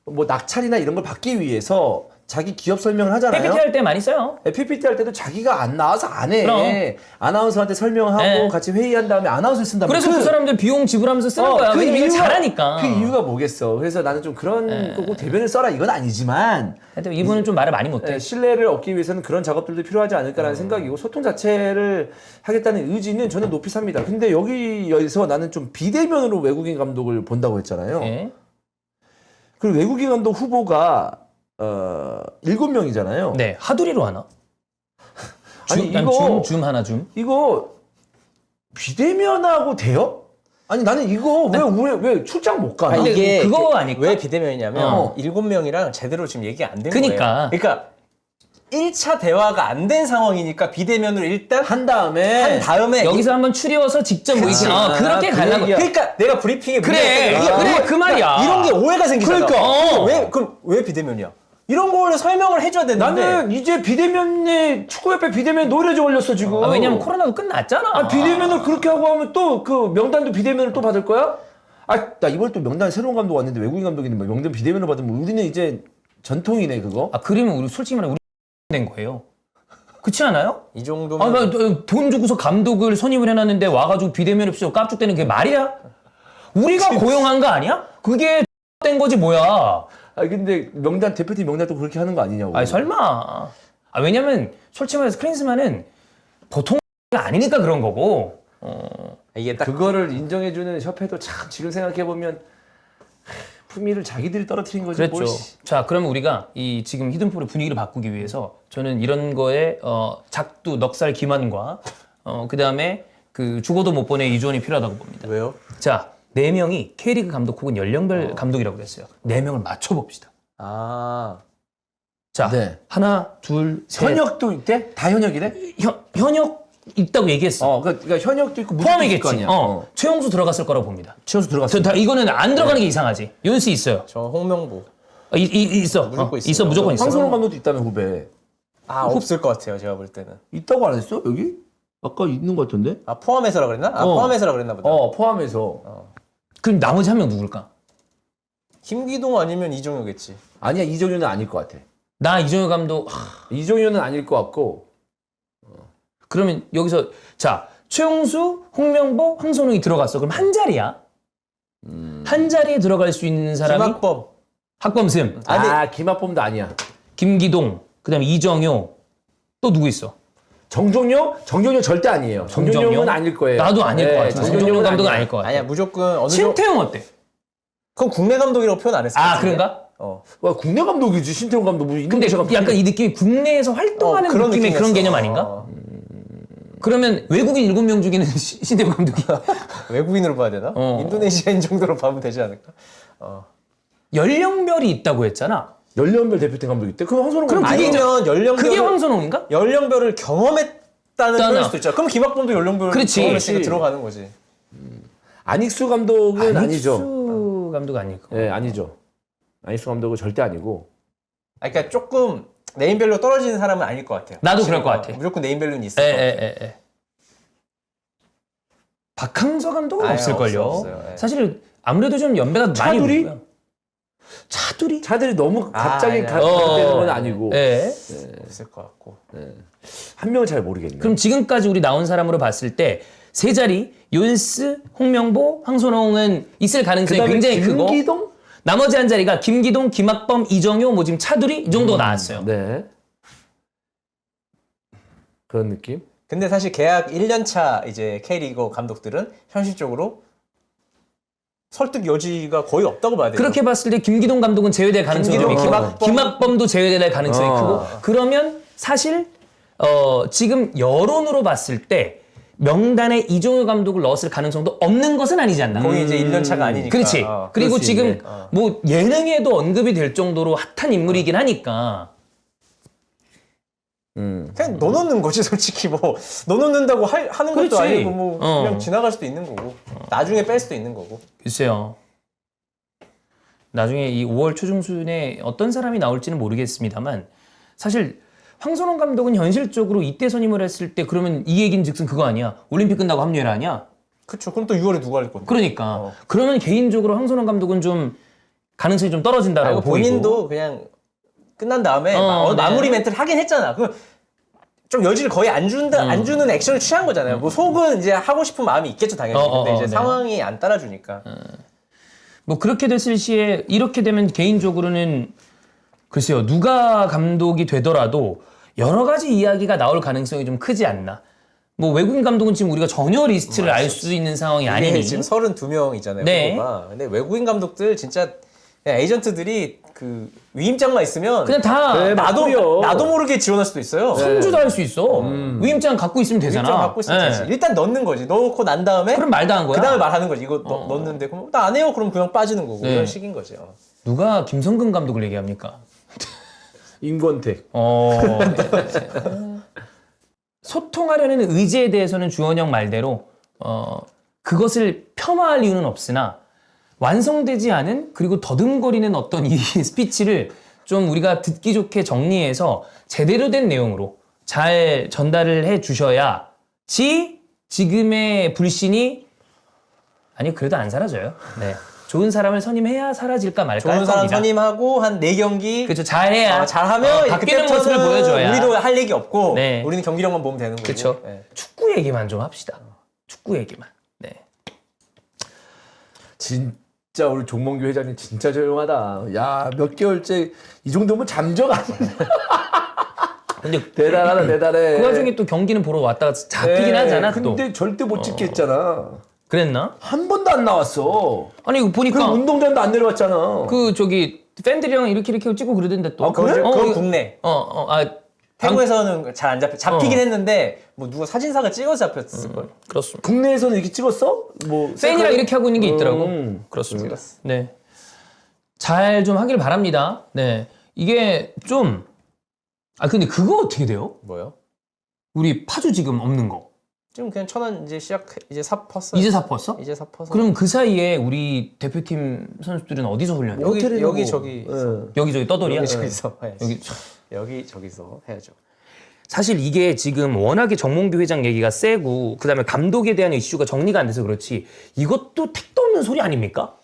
뭐 낙찰이나 이런 걸 받기 위해서 자기 기업 설명을 하잖아요. PPT 할 때 많이 써요. PPT 할 때도 자기가 안 나와서 안 해. 아나운서한테 설명하고 같이 회의한 다음에 아나운서 쓴다. 그래서 그 사람들 비용 지불하면서 쓰는 거야. 그 이유가 잘하니까. 그 이유가 뭐겠어. 그래서 나는 좀 그런 거고 대변을 써라 이건 아니지만 하여튼 이분은 좀 말을 많이 못해. 신뢰를 얻기 위해서는 그런 작업들도 필요하지 않을까라는 생각이고 소통 자체를 하겠다는 의지는 저는 높이 삽니다. 근데 여기서 나는 좀 비대면으로 외국인 감독을 본다고 했잖아요. 그리고 외국인 감독 후보가 7명이잖아요. 네, 하두리로 하나? 아니, 난 이거- 줌 하나 줌. 이거 비대면하고 돼요? 아니 나는 이거 왜 출장 못 가나? 근데 이게 그거 아닐까? 왜 비대면이냐면 어. 7명이랑 제대로 지금 얘기 안 된 그니까. 거예요. 그러니까 1차 대화가 안 된 상황이니까 비대면으로 일단 한 다음에 한 다음에 여기서 한번 추리워서 직접 모이긴 그렇게 그 가려고. 얘기야. 그러니까 내가 브리핑에 그래, 문제가 그래, 있다고. 그 말이야. 이런 게 오해가 생기잖아. 그러니까. 그럼 왜 비대면이야? 이런 거를 설명을 해줘야 되는데 나는 이제 비대면에 축구협회 비대면 노이로제 걸렸어 지금. 왜냐면 코로나도 끝났잖아. 아, 비대면을 그렇게 하고 하면 또 그 명단도 비대면을 또 받을 거야? 아, 나 이번에 또 명단 새로운 감독 왔는데 외국인 감독인데 명단 비대면을 받으면 우리는 이제 전통이네 그거. 그러면 우리 솔직히 말해 우리 된 거예요. 그렇지 않아요? 이 정도면 돈 주고서 감독을 선임을 해놨는데 와가지고 비대면 없이 깝죽대는 게 말이야? 우리가 고용한 거 아니야? 그게 된 거지 뭐야? 아 근데 명단 대표팀 명단도 그렇게 하는 거 아니냐고. 아니 설마. 왜냐면 솔직히 말해서 클린스만은 보통 아니니까 그런 거고. 이게 딱 그거를 인정해주는 협회도 참 지금 생각해 보면 품위를 자기들이 떨어뜨린 거지. 그랬죠. 뭘 씨. 자, 그러면 우리가 이 지금 히든풀의 분위기를 바꾸기 위해서 저는 이런 거에 작두 넉살 기만과 그 다음에 그 죽어도 못 보내 이주원이 필요하다고 봅니다. 왜요? 자, 4명이 K리그 감독 혹은 연령별 감독이라고 그랬어요. 4명을 맞춰봅시다. 아 자, 네. 하나, 둘, 셋. 현역도 있대? 다 현역이래? 현역 있다고 얘기했어. 그러니까 현역도 있고 무직도 있을 거 포함이겠지. 아니야. 최용수 들어갔을 거라고 봅니다. 치어서 들어갔어. 이거는 안 들어가는 게 이상하지. 윤수 있어요. 저 홍명보 있어. 무조건 있어요. 있어, 무조건 있어. 황선홍 감독도 있다며 후배. 없을 것 같아요 제가 볼 때는. 있다고 안 했어 여기? 아까 있는 것 같은데? 포함해서라 그랬나? 포함해서라 그랬나 보다. 포함해서. 그럼 나머지 한 명 누굴까? 김기동 아니면 이정효겠지. 아니야 이정효는 아닐 것 같아. 나 이정효 감독. 이정효는 아닐 것 같고. 그러면 여기서 자 최용수, 홍명보, 황선웅이 들어갔어. 그럼 한 자리야. 한 자리에 들어갈 수 있는 사람이 김학범. 학범슴, 김학범도 아니야. 김기동, 그다음에 이정효. 또 누구 있어? 정종효? 정종효 절대 아니에요. 정종효는 아닐 거예요. 나도 아닐 것 같아. 정종효 정종효는 감독은 아니야. 아닐 것 같아. 아니야 무조건 어느 정도. 신태용 어때? 그건 국내 감독이라고 표현 안 했을 것 같은데. 그런가? 와, 국내 감독이지 신태용 감독. 뭐 근데 인도네시아 감독. 약간 이 느낌이 국내에서 활동하는 그런 느낌의 그런 느낌이었어. 개념 아닌가? 그러면 외국인 7명 중에는 신태용 감독이 외국인으로 봐야 되나? 인도네시아인 정도로 봐면 되지 않을까? 연령별이 있다고 했잖아. 연령별 대표팀 감독 있대. 그럼 황선홍 그럼 감독 그게 아니면 그게 황선홍인가? 연령별을 경험했다는 표현일 수도 있잖아. 그럼 김학범도 연령별을 그렇지. 경험했으니까 그렇지. 들어가는 거지. 안익수 감독은 아니죠. 안익수 감독 아닐까? 예, 아니죠. 안익수 감독은 절대 아니고. 그러니까 조금 네임밸류 떨어지는 사람은 아닐 것 같아요. 나도 그럴 것 같아. 무조건 네임밸류는 있을 것 같아요. 에. 박항서 감독은 아예 없을걸요. 없어요. 예. 사실 아무래도 좀 연배가 많이 차두리? 있고요. 차두리? 차들이 너무 갑자기 아니야. 가되는 건 아니고. 예. 없을 것 같고. 한 명은 잘 모르겠네. 그럼 지금까지 우리 나온 사람으로 봤을 때 세 자리 윤스, 홍명보, 황선홍은 있을 가능성이 그다음에 굉장히 크고 김기동? 나머지 한 자리가 김기동, 김학범, 이정효, 뭐 지금 차두리 이 정도가 나왔어요. 네. 그런 느낌? 근데 사실 계약 1년 차 이제 K리그 감독들은 현실적으로 설득 여지가 거의 없다고 봐야 돼요. 그렇게 봤을 때 김기동 감독은 제외될 가능성이 김기동, 크고 김학범도 제외될 가능성이 크고 그러면 사실 지금 여론으로 봤을 때 명단에 이종효 감독을 넣었을 가능성도 없는 것은 아니지 않나. 거의 이제 1년 차가 아니니까. 그렇지. 그리고 그럴 수 지금 있네. 뭐 예능에도 언급이 될 정도로 핫한 인물이긴 하니까. 그냥 넣어놓는 거지 솔직히 뭐 넣어놓는다고 하는 그렇지. 것도 아니고 뭐 어. 그냥 지나갈 수도 있는 거고 나중에 뺄 수도 있는 거고. 글쎄요. 나중에 이 5월 초중순에 어떤 사람이 나올지는 모르겠습니다만 사실 황선홍 감독은 현실적으로 이때 선임을 했을 때 그러면 이 얘기는 즉슨 그거 아니야. 올림픽 끝나고 합류해라 아니야. 그렇죠. 그럼 또 6월에 누가 할 건데? 그러니까 그러면 개인적으로 황선홍 감독은 좀 가능성이 좀 떨어진다라고 아이고, 보이고. 본인도 그냥 끝난 다음에 네. 마무리 멘트를 하긴 했잖아. 그 좀 여지를 거의 안 주는 액션을 취한 거잖아요. 뭐 속은 이제 하고 싶은 마음이 있겠죠 당연히. 근데 이제 네. 상황이 안 따라주니까. 뭐 그렇게 됐을 시에 이렇게 되면 개인적으로는 글쎄요 누가 감독이 되더라도 여러 가지 이야기가 나올 가능성이 좀 크지 않나. 뭐 외국인 감독은 지금 우리가 전혀 리스트를 알 수 있는 상황이 이게 아니니. 지금 32명이잖아요. 네. 후보가. 근데 외국인 감독들 진짜 에이전트들이 그 위임장만 있으면 그냥 다 그래, 맞고요. 나도 모르게 지원할 수도 있어요. 손주도 할 수 있어. 위임장 갖고 있으면 되잖아. 위임장 갖고 있으면 네. 되지. 일단 넣는 거지. 넣고 난 다음에 그럼 말도 한 거야. 그 다음에 말하는 거지. 이거 넣었는데 그럼 나 안 해요. 그럼 그냥 빠지는 거고 네. 이런 식인 거지. 누가 김성근 감독을 얘기합니까? 임권택. 소통하려는 의지에 대해서는 주원영 말대로 그것을 폄하할 이유는 없으나 완성되지 않은 그리고 더듬거리는 어떤 이 스피치를 좀 우리가 듣기 좋게 정리해서 제대로 된 내용으로 잘 전달을 해 주셔야지 지금의 불신이 아니 그래도 안 사라져요. 네. 좋은 사람을 선임해야 사라질까 말까 할 좋은 사람 겁니다. 선임하고 한 4경기 그렇죠. 잘해야 잘하면 바뀌는 모습을 그때부터는 보여줘야. 우리도 할 얘기 없고 네. 우리는 경기력만 보면 되는 거고. 그렇죠. 네. 축구 얘기만 좀 합시다. 축구 얘기만. 네. 진짜 우리 종몽규 회장님 진짜 조용하다. 야, 몇 개월째 이 정도면 잠적 아니야. 근데 대단하다, 대단해. 그 와중에 또 경기는 보러 왔다가 잡히긴 네, 하잖아. 또 근데 절대 못 찍겠잖아. 그랬나? 한 번도 안 나왔어. 아니 이거 그 보니까 운동장도 안 내려왔잖아. 그 저기 팬들이랑 이렇게 찍고 그러던데 또. 아, 그래? 그건 이거- 국내. 아 태국에서는 잘 안 잡히긴 했는데 뭐 누가 사진사가 찍어서 잡혔을 걸. 그렇습니다. 국내에서는 이렇게 찍었어? 뭐 팬이랑 이렇게 하고 있는 게 있더라고. 그렇습니다. 찍었어. 네. 잘 좀 하길 바랍니다. 네. 이게 좀 근데 그거 어떻게 돼요? 뭐요? 우리 파주 지금 없는 거. 지금 그냥 천안 이제 이제 삽 펐어요. 이제 사퍼었어? 이제 삽 퍼서. 그럼 그 사이에 우리 대표팀 선수들은 어디서 훈련해? 여기 호텔이나 여기 뭐. 저기 예. 여기저기 떠돌이야? 여기 저기서 해야지. 여기 여기 저기서 해야죠. 사실 이게 지금 워낙에 정몽규 회장 얘기가 세고 그다음에 감독에 대한 이슈가 정리가 안 돼서 그렇지 이것도 택도 없는 소리 아닙니까?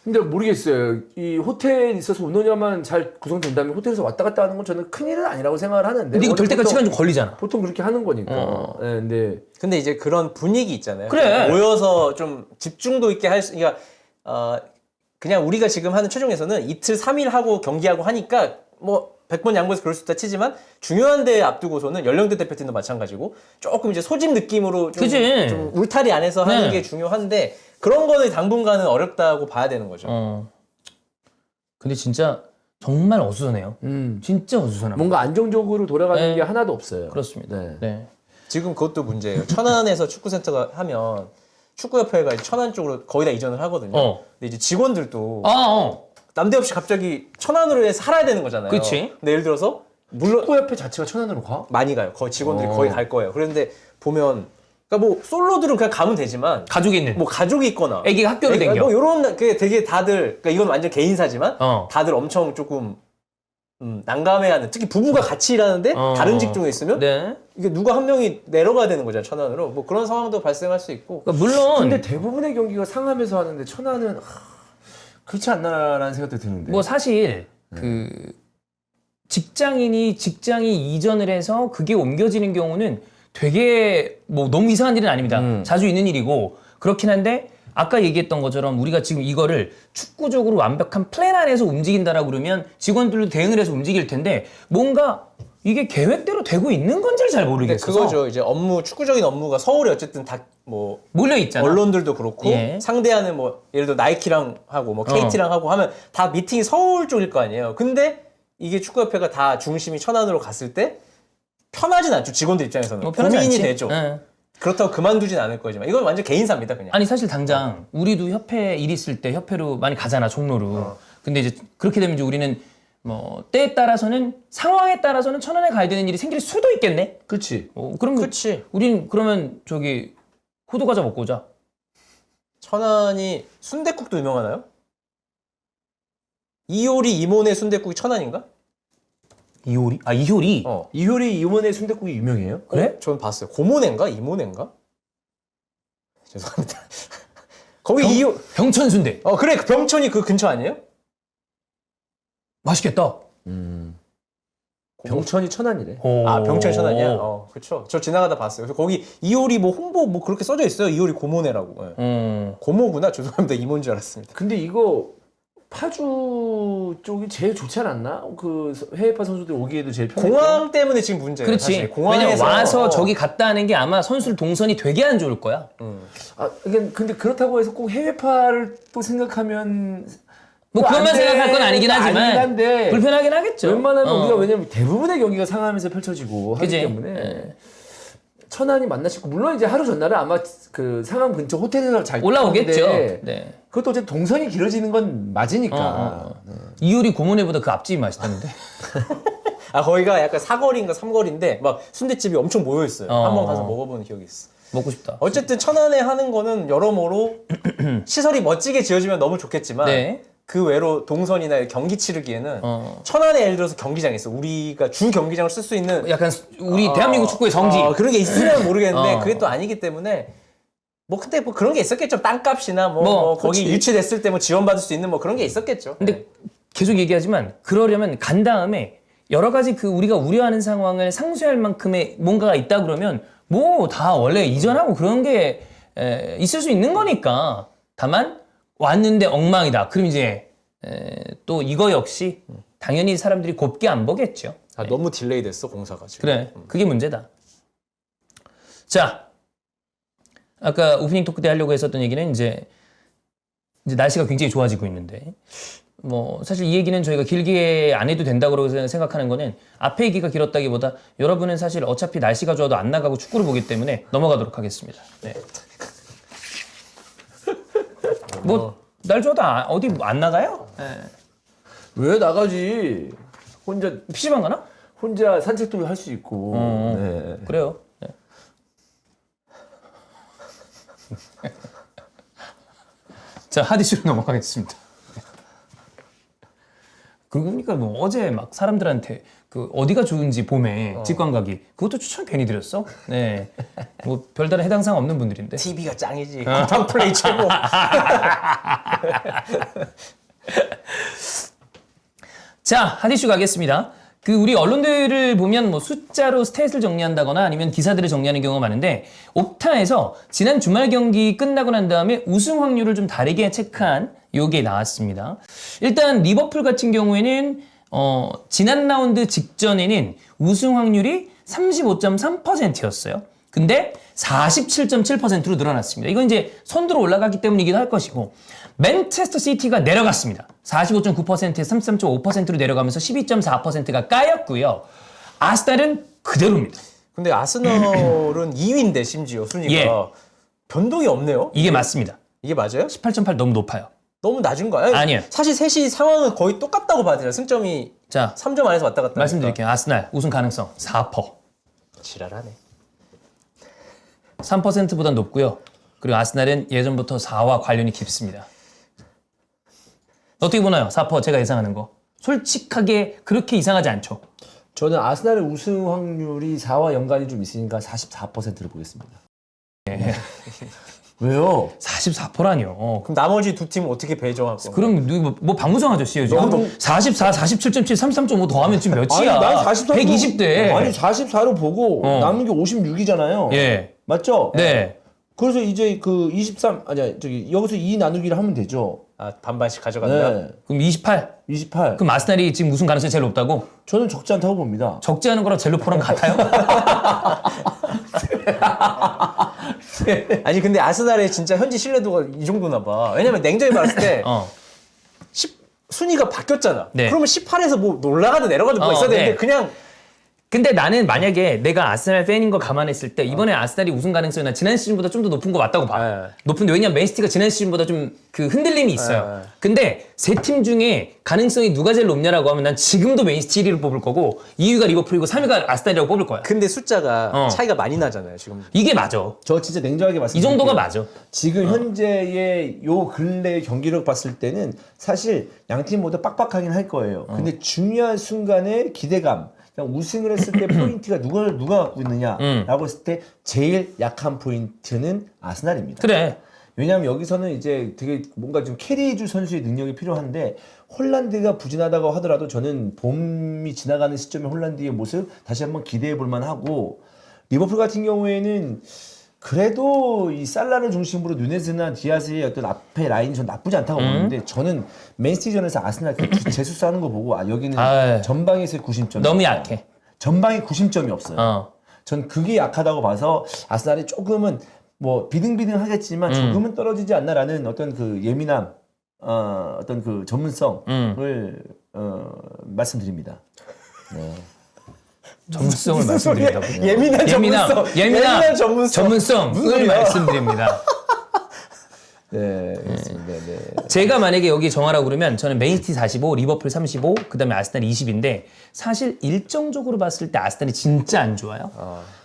근데 모르겠어요. 이 호텔에 있어서 운동장만 잘 구성된다면 호텔에서 왔다 갔다 하는 건 저는 큰일은 아니라고 생각을 하는데. 근데 이거 될 때까지 보통- 시간 좀 걸리잖아. 보통 그렇게 하는 거니까. 예, 근데 근데 이제 그런 분위기 있잖아요. 그래. 모여서 좀 집중도 있게 할 수, 그러니까 그냥 우리가 지금 하는 최종에서는 이틀 3일 하고 경기하고 하니까 뭐 100번 양보해서 그럴 수 있다 치지만 중요한 대회 앞두고서는 연령대 대표팀도 마찬가지고 조금 이제 소집 느낌으로 좀, 그치. 좀 울타리 안에서 하는 네. 게 중요한데 그런 거는 당분간은 어렵다고 봐야 되는 거죠. 근데 진짜 정말 어수선해요. 진짜 어수선합니다. 뭔가 안정적으로 돌아가는 네. 게 하나도 없어요. 그렇습니다. 네. 네. 지금 그것도 문제예요. 천안에서 축구센터가 하면 축구협회가 천안 쪽으로 거의 다 이전을 하거든요. 근데 이제 직원들도 남대없이 갑자기 천안으로 해서 살아야 되는 거잖아요. 그치. 근데 예를 들어서 물론 축구협회 자체가 천안으로 가? 많이 가요. 거의 직원들이 거의 갈 거예요. 그런데 보면 그러니까 뭐 솔로들은 그냥 가면 되지만 가족이 있는. 뭐 가족이 있거나 애기가 학교를 그러니까 댕겨. 뭐 요런 게 되게 다들 그러니까 이건 완전 개인사지만 다들 엄청 조금 난감해하는 특히 부부가 같이 일하는데 다른 직종에 있으면 네. 이게 누가 한 명이 내려가야 되는 거잖아요. 천안으로 뭐 그런 상황도 발생할 수 있고 그러니까 물론 근데 대부분의 경기가 상암에서 하는데 천안은 그렇지 않나라는 생각도 드는데. 뭐 사실 그 직장인이 이전을 해서 그게 옮겨지는 경우는 되게 뭐 너무 이상한 일은 아닙니다. 자주 있는 일이고 그렇긴 한데 아까 얘기했던 것처럼 우리가 지금 이거를 축구적으로 완벽한 플랜 안에서 움직인다라고 그러면 직원들도 대응을 해서 움직일 텐데 뭔가 이게 계획대로 되고 있는 건지를 잘 근데 모르겠어서 그거죠. 이제 축구적인 업무가 서울에 어쨌든 다 뭐 몰려 있잖아. 언론들도 그렇고 예. 상대하는 뭐 예를 들어 나이키랑 하고 뭐 KT랑 하고 하면 다 미팅이 서울 쪽일 거 아니에요. 근데 이게 축구협회가 다 중심이 천안으로 갔을 때 편하진 않죠. 직원들 입장에서는 뭐 편하지 고민이 않지. 되죠. 예. 그렇다고 그만두진 않을 거지만 이건 완전 개인사입니다. 그냥. 아니 사실 당장 우리도 협회 일 있을 때 협회로 많이 가잖아 종로로. 근데 이제 그렇게 되면 이제 우리는 뭐 때에 따라서는 상황에 따라서는 천안에 가야 되는 일이 생길 수도 있겠네. 그렇지. 그럼 그치. 우린 그러면 저기 호두 과자 먹고 오자. 천안이 순댓국도 유명하나요? 이효리 이모네 순댓국이 천안인가? 이효리? 이효리. 이효리 이모네 순댓국이 유명해요? 그래? 전 봤어요. 고모네인가? 이모네인가? 죄송합니다. 거기 병천 순대. 그래. 병천이 그 근처 아니에요? 맛있겠다. 병천이 천안이래. 병천 천안이야? 그쵸. 저 지나가다 봤어요. 그래서 거기 이효리 뭐 홍보 뭐 그렇게 써져 있어요. 이효리 고모네라고. 예. 고모구나. 죄송합니다. 이모인 줄 알았습니다. 근데 이거 파주 쪽이 제일 좋지 않았나? 그 해외파 선수들 오기에도 제일 편했고. 공항 때문에 지금 문제예요. 그렇지. 사실. 왜냐면 공항에서 와서 저기 갔다 하는 게 아마 선수들 동선이 되게 안 좋을 거야. 근데 그렇다고 해서 꼭 해외파를 또 생각하면 뭐 그것만 생각할 건 아니긴 하지만 한데 불편하긴 하겠죠. 웬만하면 어. 우리가 왜냐면 대부분의 경기가 상하면서 펼쳐지고 하기 그지? 때문에 예. 천안이 만나시고 물론 이제 하루 전날은 아마 그 상암 근처 호텔에서 잘 올라오겠죠. 건데 네. 그것도 어쨌든 동선이 길어지는 건 맞으니까. 이효리 고모네보다 그 앞집이 맛있다는데. 아 거기가 약간 사거리인가 삼거리인데 막 순댓집이 엄청 모여 있어요. 어. 한번 가서 먹어본 기억이 있어. 먹고 싶다. 어쨌든 천안에 하는 거는 여러모로 시설이 멋지게 지어지면 너무 좋겠지만 네. 그 외로 동선이나 경기 치르기에는 어. 천안에 예를 들어서 경기장이 있어. 우리가 주 경기장을 쓸 수 있는 약간 우리 대한민국 축구의 성지. 그런 게 있으면 모르겠는데 어. 그게 또 아니기 때문에 뭐 근데 뭐 그런 게 있었겠죠. 땅값이나 뭐, 뭐, 거기 그치. 유치됐을 때 뭐 지원받을 수 있는 뭐 그런 게 있었겠죠. 근데 계속 얘기하지만 그러려면 간 다음에 여러 가지 그 우리가 우려하는 상황을 상쇄할 만큼의 뭔가가 있다 그러면 뭐 다 원래 이전하고 그런 게 있을 수 있는 거니까. 다만 왔는데 엉망이다. 그럼 이제 또 이거 역시 당연히 사람들이 곱게 안 보겠죠. 아, 너무 딜레이 됐어 공사가 지금. 그래, 그게 문제다. 자, 아까 오프닝 토크 때 하려고 했었던 얘기는 이제 날씨가 굉장히 좋아지고 있는데, 뭐 사실 이 얘기는 저희가 길게 안 해도 된다고 생각하는 거는 앞에 얘기가 길었다기보다 여러분은 사실 어차피 날씨가 좋아도 안 나가고 축구를 보기 때문에 넘어가도록 하겠습니다. 네. 뭐 날 좋아도 어디 안 나가요? 네. 왜 나가지? 혼자 PC방 가나? 혼자 산책도 할 수 있고. 네. 그래요. 네. 자, 하디슈로 넘어가겠습니다. 그러고 보니까 뭐 어제 막 사람들한테 그 어디가 좋은지 봄에 직관 가기 그것도 추천 괜히 드렸어. 네. 뭐 별다른 해당 사항 없는 분들인데. TV가 짱이지. 쿠팡 플레이 최고. 자, 하디슈 가겠습니다. 그 우리 언론들을 보면 뭐 숫자로 스탯을 정리한다거나 아니면 기사들을 정리하는 경우가 많은데 옵타에서 지난 주말 경기 끝나고 난 다음에 우승 확률을 좀 다르게 체크한 요게 나왔습니다. 일단 리버풀 같은 경우에는 지난 라운드 직전에는 우승 확률이 35.3%였어요. 근데 47.7%로 늘어났습니다. 이건 이제 선두로 올라갔기 때문이기도 할 것이고 맨체스터 시티가 내려갔습니다. 45.9%에서 33.5%로 내려가면서 12.4%가 까였고요. 아스날은 그대로입니다. 근데 아스널은 2위인데 심지어 순위가 예. 변동이 없네요. 이게 맞습니다. 이게 맞아요? 18.8 너무 높아요. 너무 낮은 거야? 아니에요. 사실 셋이 상황은 거의 똑같다고 봐야 되잖아. 승점이 자, 3점 안에서 왔다 갔다 하니까. 말씀드릴게요. 아스날 우승 가능성 4%. 지랄하네. 3%보다 높고요. 그리고 아스날은 예전부터 4와 관련이 깊습니다. 어떻게 보나요? 4% 제가 예상하는 거. 솔직하게 그렇게 이상하지 않죠. 저는 아스날의 우승 확률이 4와 연관이 좀 있으니까 44%를 보겠습니다. 왜요? 44%라니요. 그럼 나머지 두 팀은 어떻게 배정할 거야? 그럼 뭐 박무성 아저씨예요 지금. 너무- 44, 47.7, 33.5 더하면 지금 몇이야? 난 44로 120대. 아니 44로 보고 남은 게 56이잖아요. 예. 맞죠? 네. 그래서 이제 그 23 아니야 저기 여기서 2 나누기를 하면 되죠. 아, 반반씩 가져간다? 네. 그럼 28. 28. 그럼 아스날이 지금 우승 가능성이 제일 높다고? 저는 적지 않다고 봅니다. 적지 않은 거랑 젤로포랑 같아요? 아니 근데 아스날의 진짜 현지 신뢰도가 이 정도나 봐. 왜냐면 냉정히 말했을 때 어. 순위가 바뀌었잖아. 네. 그러면 18에서 뭐 올라가든 내려가든 뭐 있어야 되는데 네. 그냥 근데 나는 만약에 내가 아스날 팬인 거 감안했을 때 이번에 아스날이 우승 가능성이 나 지난 시즌보다 좀 더 높은 거 맞다고 봐. 네. 높은데 왜냐면 맨시티가 지난 시즌보다 좀 그 흔들림이 있어요. 네. 근데 세 팀 중에 가능성이 누가 제일 높냐라고 하면 난 지금도 맨시티 1위를 뽑을 거고 2위가 리버풀이고 3위가 아스날이라고 뽑을 거야. 근데 숫자가 어. 차이가 많이 나잖아요 지금. 이게 맞아. 저 진짜 냉정하게 이 말씀드릴게요. 정도가 맞아. 지금 현재의 요 근래 경기력 봤을 때는 사실 양 팀 모두 빡빡하긴 할 거예요. 근데 중요한 순간에 기대감, 그냥 우승을 했을 때 포인트가 누가 갖고 있느냐라고 했을 때 제일 약한 포인트는 아스날입니다. 그래. 왜냐하면 여기서는 이제 되게 뭔가 좀 캐리해줄 선수의 능력이 필요한데 홀란드가 부진하다고 하더라도 저는 봄이 지나가는 시점에 홀란드의 모습 다시 한번 기대해 볼 만하고 리버풀 같은 경우에는 그래도 이 살라를 중심으로 누네즈나 디아스의 어떤 앞에 라인이 전 나쁘지 않다고 보는데 저는 맨시티전에서 아스날 그 제수스 하는 거 보고 여기는 아유. 전방에서의 구심점이 너무 없다. 약해. 전방에 구심점이 없어요. 어. 전 그게 약하다고 봐서 아스날이 조금은 뭐 비등비등하겠지만 조금은 떨어지지 않나라는 어떤 그 예민함 어떤 그 전문성을 말씀드립니다. 네. 전문성을 말씀드린다고. 예민한 전문성. 예민한 전문성. 무슨 전문성을 소리야? 말씀드립니다. 네, 그렇습니다. 네. 제가 만약에 여기 정하라고 그러면 저는 맨시티 45, 리버풀 35, 그다음에 아스날 20인데 사실 일정적으로 봤을 때 아스날이 진짜 안 좋아요.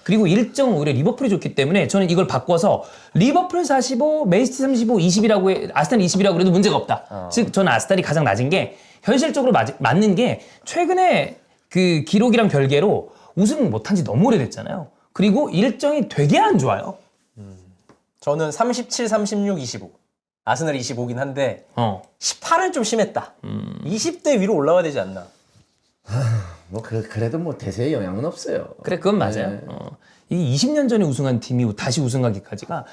그리고 일정 오히려 리버풀이 좋기 때문에 저는 이걸 바꿔서 리버풀 45, 맨시티 35, 20이라고 해, 아스날 20이라고 해도 문제가 없다. 즉 저는 아스날이 가장 낮은 게 현실적으로 맞는 게 최근에 그 기록이랑 별개로 우승 못한 지 너무 오래됐잖아요. 그리고 일정이 되게 안 좋아요. 저는 37, 36, 25. 아스날 25긴 한데 18은 좀 심했다. 20대 위로 올라와야 되지 않나. 뭐 그래도 뭐 대세에 영향은 없어요. 그래, 그건 맞아요. 네. 이 20년 전에 우승한 팀이 다시 우승하기까지가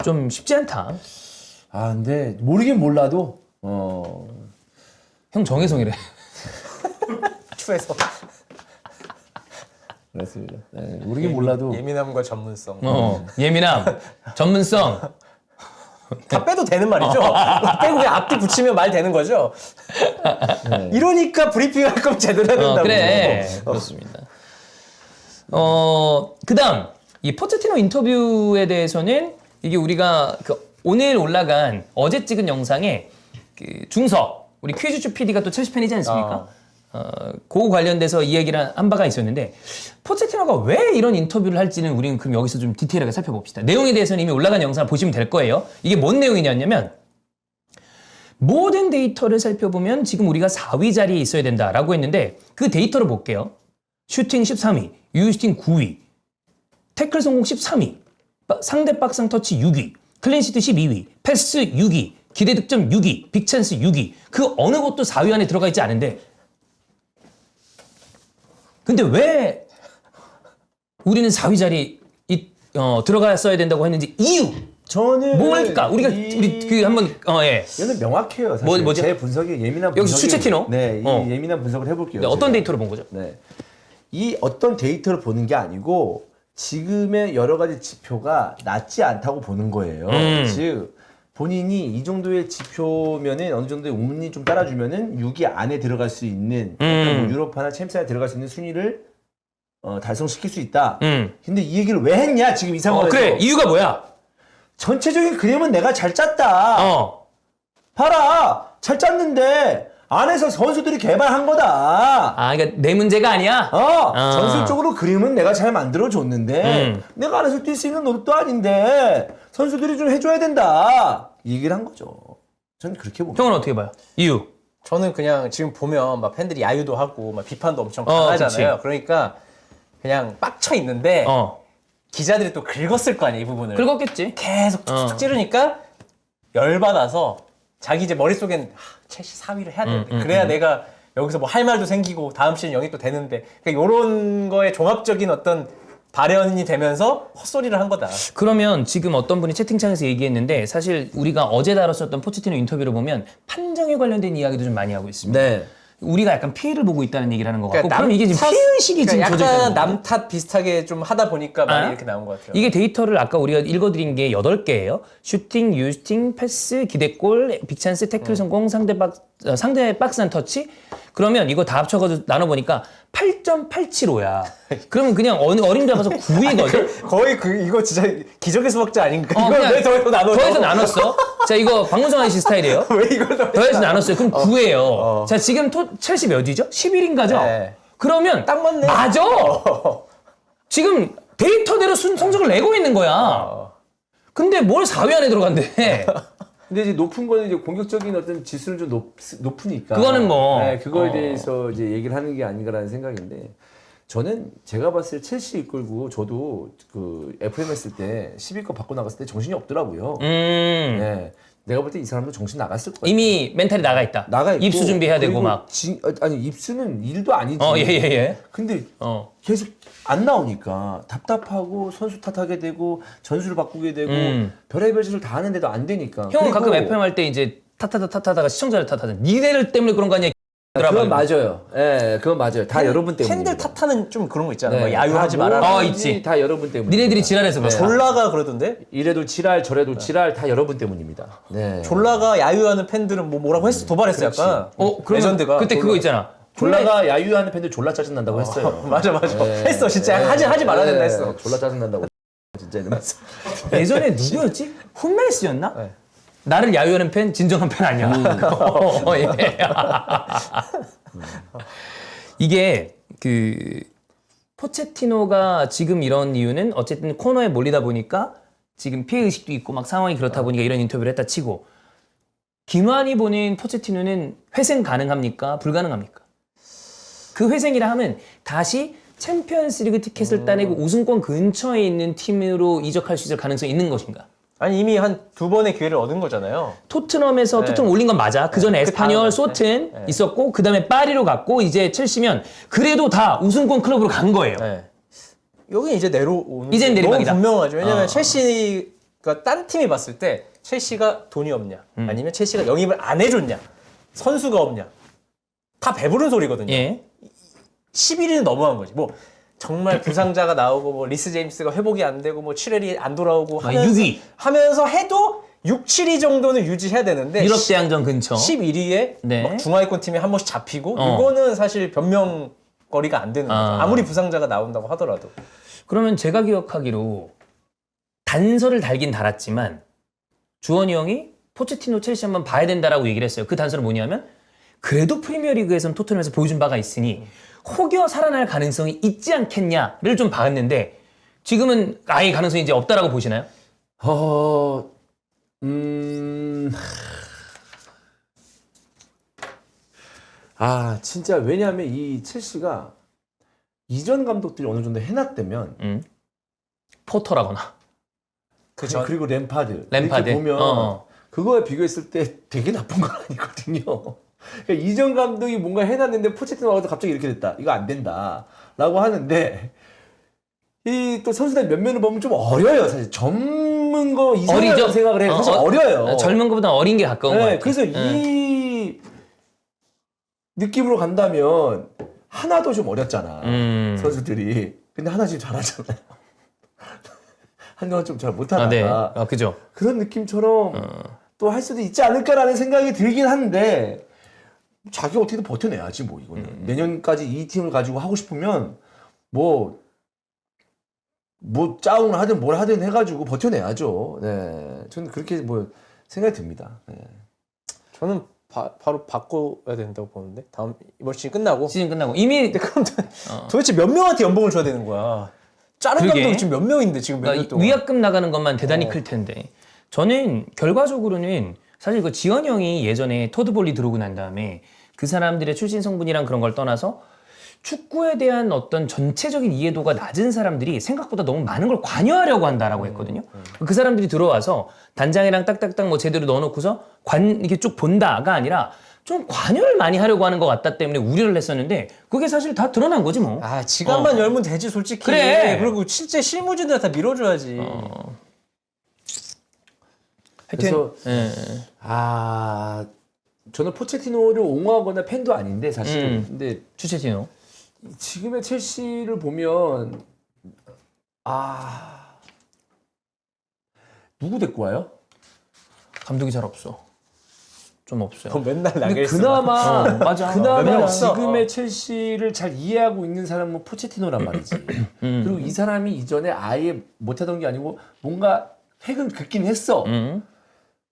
좀 쉽지 않다. 아 근데 모르긴 몰라도 형 정혜성이래. 추에서 그렇습니다. 네, 모르긴 몰라도 예민함과 전문성. 예민함, 전문성. 다 빼도 되는 말이죠. 빼고 그냥 앞뒤 붙이면 말 되는 거죠. 이러니까 브리핑 할 거면 제대로 해야 된다고. 그래. 그렇습니다. 그다음 이 포체티노 인터뷰에 대해서는 이게 우리가 오늘 올라간 어제 찍은 영상에 그 중석 우리 퀴즈추 PD가 또 첼시 팬이지 않습니까? 그 관련돼서 이 얘기를 한 바가 있었는데 포체티노가 왜 이런 인터뷰를 할지는 우리는 그럼 여기서 좀 디테일하게 살펴봅시다. 내용에 대해서는 이미 올라간 영상을 보시면 될 거예요. 이게 뭔 내용이냐면 모든 데이터를 살펴보면 지금 우리가 4위 자리에 있어야 된다라고 했는데 그 데이터를 볼게요. 슈팅 13위, 유슈팅 9위, 태클 성공 13위, 상대 박상 터치 6위, 클린시트 12위, 패스 6위, 기대 득점 6위, 빅찬스 6위. 그 어느 것도 4위 안에 들어가 있지 않은데 근데 왜 우리는 4위 자리에 들어갔어야 된다고 했는지 이유 저는 뭘까? 우리 그 한번 예. 이거는 명확해요. 사실 뭐죠? 제 분석이 예민한 여기서 분석이 수체티노? 네, 이 예민한 분석을 해볼게요. 네, 어떤 제가. 데이터를 본 거죠? 네, 이 어떤 데이터를 보는 게 아니고 지금의 여러 가지 지표가 낮지 않다고 보는 거예요. 즉 본인이 이 정도의 지표면은 어느 정도의 운이 좀 따라주면은 6위 안에 들어갈 수 있는 뭐 유로파나 챔스에 들어갈 수 있는 순위를 달성시킬 수 있다. 근데 이 얘기를 왜 했냐 지금 이 상황에서. 그래 이유가 뭐야? 전체적인 그림은 내가 잘 짰다. 봐라 잘 짰는데 안에서 선수들이 개발한 거다. 그러니까 내 문제가 아니야? 전술적으로 그림은 내가 잘 만들어줬는데 내가 안에서 뛸 수 있는 노릇도 아닌데 선수들이 좀 해줘야 된다. 이 얘기를 한 거죠. 저는 그렇게 봅니다. 형은 어떻게 봐요? 이유. 저는 그냥 지금 보면 막 팬들이 야유도 하고 막 비판도 엄청 강하잖아요. 그러니까 그냥 빡쳐 있는데 기자들이 또 긁었을 거 아니에요, 이 부분을. 긁었겠지. 계속 툭툭 찌르니까 열받아서 자기 이제 머릿속엔 첼시 4위를 해야 되는데 그래야 내가 여기서 뭐 할 말도 생기고 다음 시즌 영입도 되는데 그러니까 이런 거에 종합적인 어떤 발현이 되면서 헛소리를 한 거다. 그러면 지금 어떤 분이 채팅창에서 얘기했는데 사실 우리가 어제 다뤘었던 포체티노 인터뷰를 보면 판정에 관련된 이야기도 좀 많이 하고 있습니다. 네. 우리가 약간 피해를 보고 있다는 얘기를 하는 것 같고 그러니까 그럼 이게 지금 피해의식이 지금 약간 조절되는 거예요. 남 탓 비슷하게 좀 하다 보니까 말이 이렇게 나온 것 같아요. 이게 데이터를 아까 우리가 읽어드린 게 8개예요. 슈팅, 유슈팅, 패스, 기대골, 빅찬스, 태클 성공, 상대 박스 안 터치. 그러면 이거 다 합쳐가지고 나눠보니까 8.875야. 그러면 그냥 어림 잡아서 9위거든? 거의 이거 진짜 기적의 수박자 아닌가? 이걸 그냥 왜 더해서 나눠? 더해서 나눴어. 자, 이거 박문성 아저씨 스타일이에요. 왜 이걸 더해서 나눴어요. 그럼 9예요. 자, 지금 첼시 몇 위죠? 11인가죠? 네. 그러면 딱 맞네. 맞아. 지금 데이터대로 성적을 내고 있는 거야. 근데 뭘 4위 안에 들어간대? 근데 이제 높은 거는 이제 공격적인 어떤 지수는 좀 높으니까. 그거는 뭐. 네, 그거에 대해서 이제 얘기를 하는 게 아닌가라는 생각인데. 저는 제가 봤을 때 첼시 이끌고 저도 그 FM 했을 때 10위권 받고 나갔을 때 정신이 없더라고요. 네. 내가 볼 때 이 사람도 정신 나갔을 거예요. 이미 멘탈이 나가 있다. 나가 있고, 입수 준비해야 되고 그리고 막. 아니 입수는 일도 아니지. 예. 근데 계속 안 나오니까 답답하고 선수 탓하게 되고 전술을 바꾸게 되고 별의별 짓을 다 하는데도 안 되니까. 형은 그리고 가끔 FM 할 때 이제 탓하다가 시청자를 탓하잖아. 니네들 때문에 그런 거 아니야? 그건 맞아요. 예, 그건 맞아요. 다 여러분 때문에. 팬들 탓하는 좀 그런 거 있잖아요. 네, 막 야유하지 다 말아라. 뭐든지 있지. 다 여러분 때문에. 니네들이 지랄해서 그렇다. 졸라가 그러던데. 이래도 지랄 저래도 지랄 다 여러분 때문입니다. 네. 졸라가 야유하는 팬들은 뭐라고 했어? 도발했어 약간. 그러면 레전드가. 그때 그거 있잖아. 졸라가 야유하는 팬들 졸라 짜증난다고 했어요. 맞아. 네. 했어 진짜 하지 말아야 된다 했어. 졸라 짜증난다고. 진짜 이러면서. 예전에 누구였지? 홈멜스였나? 네. 나를 야유하는 팬 진정한 팬 아니야. 예. 이게 그 포체티노가 지금 이런 이유는 어쨌든 코너에 몰리다 보니까 지금 피해 의식도 있고 막 상황이 그렇다 보니까 이런 인터뷰를 했다 치고 김환이 보낸 포체티노는 회생 가능합니까? 불가능합니까? 그 회생이라 하면 다시 챔피언스리그 티켓을 따내고 우승권 근처에 있는 팀으로 이적할 수 있을 가능성이 있는 것인가? 아니 이미 한 2번의 기회를 얻은 거잖아요. 토트넘에서 네. 토트넘 올린 건 맞아. 그 전에 그 에스파뇰, 다음에, 소튼 네. 있었고 그 다음에 파리로 갔고 이제 첼시면 그래도 다 우승권 클럽으로 간 거예요. 네. 여기 이제 내려오는 이젠 게 내리막이다. 너무 분명하죠. 왜냐면 어. 첼시가 딴 팀이 봤을 때 첼시가 돈이 없냐 아니면 첼시가 영입을 안 해줬냐 선수가 없냐 다 배부른 소리거든요. 예. 11일은 너무한 거지. 뭐 정말 부상자가 나오고 뭐 리스 제임스가 회복이 안 되고 뭐 7일이 안 돌아오고 하면서, 6위. 하면서 해도 6, 7위 정도는 유지해야 되는데 유럽 대항전 근처. 11위에 네. 중하위권 팀이 한 번씩 잡히고 어. 이거는 사실 변명거리가 안 되는 거죠. 아무리 부상자가 나온다고 하더라도. 그러면 제가 기억하기로 단서를 달긴 달았지만 주원이 형이 포체티노 첼시 한번 봐야 된다라고 얘기를 했어요. 그 단서는 뭐냐면 그래도 프리미어리그에서는 토트넘에서 보여준 바가 있으니 혹여 살아날 가능성이 있지 않겠냐를 좀 봤는데 지금은 아예 가능성이 이제 없다라고 보시나요? 진짜 왜냐하면 이 첼시가 이전 감독들이 어느 정도 해놨다면 포터라거나. 그리고 램파드 램파드. 이렇게 보면 어. 그거에 비교했을 때 되게 나쁜 건 아니거든요. 그러니까 이전 감독이 뭔가 해놨는데 포체티노가 와서 갑자기 이렇게 됐다. 이거 안 된다라고 하는데 이 또 선수들 면면을 보면 좀 어려요. 사실 젊은 거 이상이라고 생각을 해요. 사실 어려요. 젊은 것보다 어린 게 가까운 거 네, 같아요. 그래서 이 느낌으로 간다면 하나도 좀 어렸잖아. 선수들이. 근데 하나 지금 잘하잖아요. 한동안 좀 잘 못하다가. 네. 그죠. 그런 느낌처럼 또 할 수도 있지 않을까라는 생각이 들긴 한데 자기가 어떻게든 버텨내야지 뭐 이거는. 내년까지 이 팀을 가지고 하고 싶으면 뭐 짜웅을 하든 뭘 하든 해가지고 버텨내야죠. 네. 저는 그렇게 뭐 생각이 듭니다. 네. 저는 바로 바꿔야 된다고 보는데 이번 시즌 끝나고. 시즌 끝나고 이미 근데 그럼 도대체 몇 명한테 연봉을 줘야 되는 거야? 다른 그러게. 감독이 지금 몇 명인데 지금 몇 년 그러니까 동안. 위약금 나가는 것만 대단히 클 텐데 저는 결과적으로는 사실 그 지원 형이 예전에 토드볼리 들어오고 난 다음에 그 사람들의 출신 성분이랑 그런 걸 떠나서 축구에 대한 어떤 전체적인 이해도가 낮은 사람들이 생각보다 너무 많은 걸 관여하려고 한다라고 했거든요. 그 사람들이 들어와서 단장이랑 딱딱딱 뭐 제대로 넣어놓고서 이렇게 쭉 본다가 아니라 좀 관여를 많이 하려고 하는 것 같다 때문에 우려를 했었는데 그게 사실 다 드러난 거지 뭐. 지갑만 열면 되지 솔직히. 그래. 그리고 실제 실무진들 다 밀어줘야지. 하여튼 그래서 저는 포체티노를 옹호하거나 팬도 아닌데 사실. 근데 추체티노. 지금의 첼시를 보면 누구 데리고 와요? 감독이 잘 없어. 좀 없어요. 너 맨날 근데 나게 그나마 맞아. 그나마 몇명 없어. 지금의 첼시를 잘 이해하고 있는 사람은 포체티노란 말이지. 그리고 이 사람이 이전에 아예 못하던 게 아니고 뭔가 획을 긋긴 했어.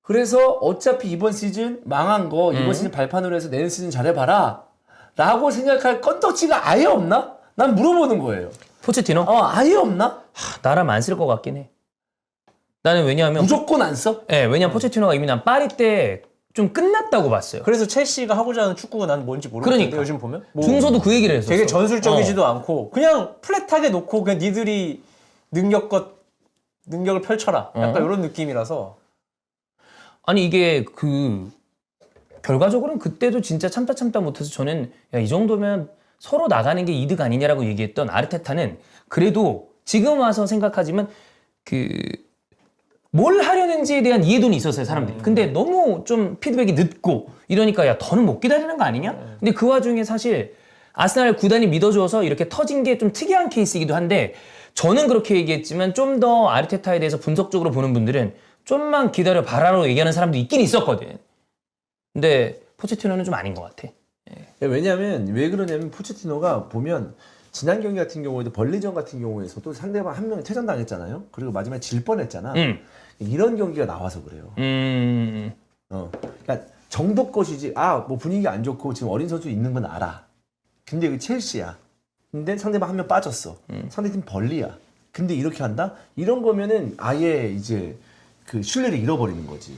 그래서 어차피 이번 시즌 망한 거 이번 시즌 발판으로 해서 내년 시즌 잘해봐라 라고 생각할 건덕지가 아예 없나? 난 물어보는 거예요. 포체티노? 아예 없나? 나라면 안 쓸 것 같긴 해. 나는 왜냐하면 무조건 안 써? 왜냐면 포체티노가 이미 난 파리 때 좀 끝났다고 봤어요. 그래서 첼시가 하고자 하는 축구가 난 뭔지 모르겠는데 그러니까. 요즘 보면 뭐 중서도 그 얘기를 했었어. 되게 전술적이지도 않고 그냥 플랫하게 놓고 그냥 니들이 능력을 펼쳐라. 약간 이런 느낌이라서. 아니 이게 결과적으로는 그때도 진짜 참다 못해서 저는 야, 이 정도면 서로 나가는 게 이득 아니냐라고 얘기했던 아르테타는 그래도 지금 와서 생각하지만 뭘 하려는지에 대한 이해도는 있었어요, 사람들이. 근데 너무 좀 피드백이 늦고 이러니까 야, 더는 못 기다리는 거 아니냐? 근데 그 와중에 사실 아스날 구단이 믿어줘서 이렇게 터진 게 좀 특이한 케이스이기도 한데 저는 그렇게 얘기했지만 좀 더 아르테타에 대해서 분석적으로 보는 분들은 좀만 기다려 봐라로 얘기하는 사람도 있긴 있었거든. 근데 포체티노는 좀 아닌 것 같아. 왜냐하면 왜 그러냐면 포체티노가 보면 지난 경기 같은 경우에도 벌리전 같은 경우에서도 상대방 한 명이 퇴장당했잖아요. 그리고 마지막에 질 뻔했잖아. 이런 경기가 나와서 그래요. 그러니까 정도 것이지. 뭐 분위기 안 좋고 지금 어린 선수 있는 건 알아. 근데 그 첼시야. 근데 상대방 한 명 빠졌어. 상대팀 벌리야. 근데 이렇게 한다? 이런 거면은 아예 이제 그 신뢰를 잃어버리는 거지.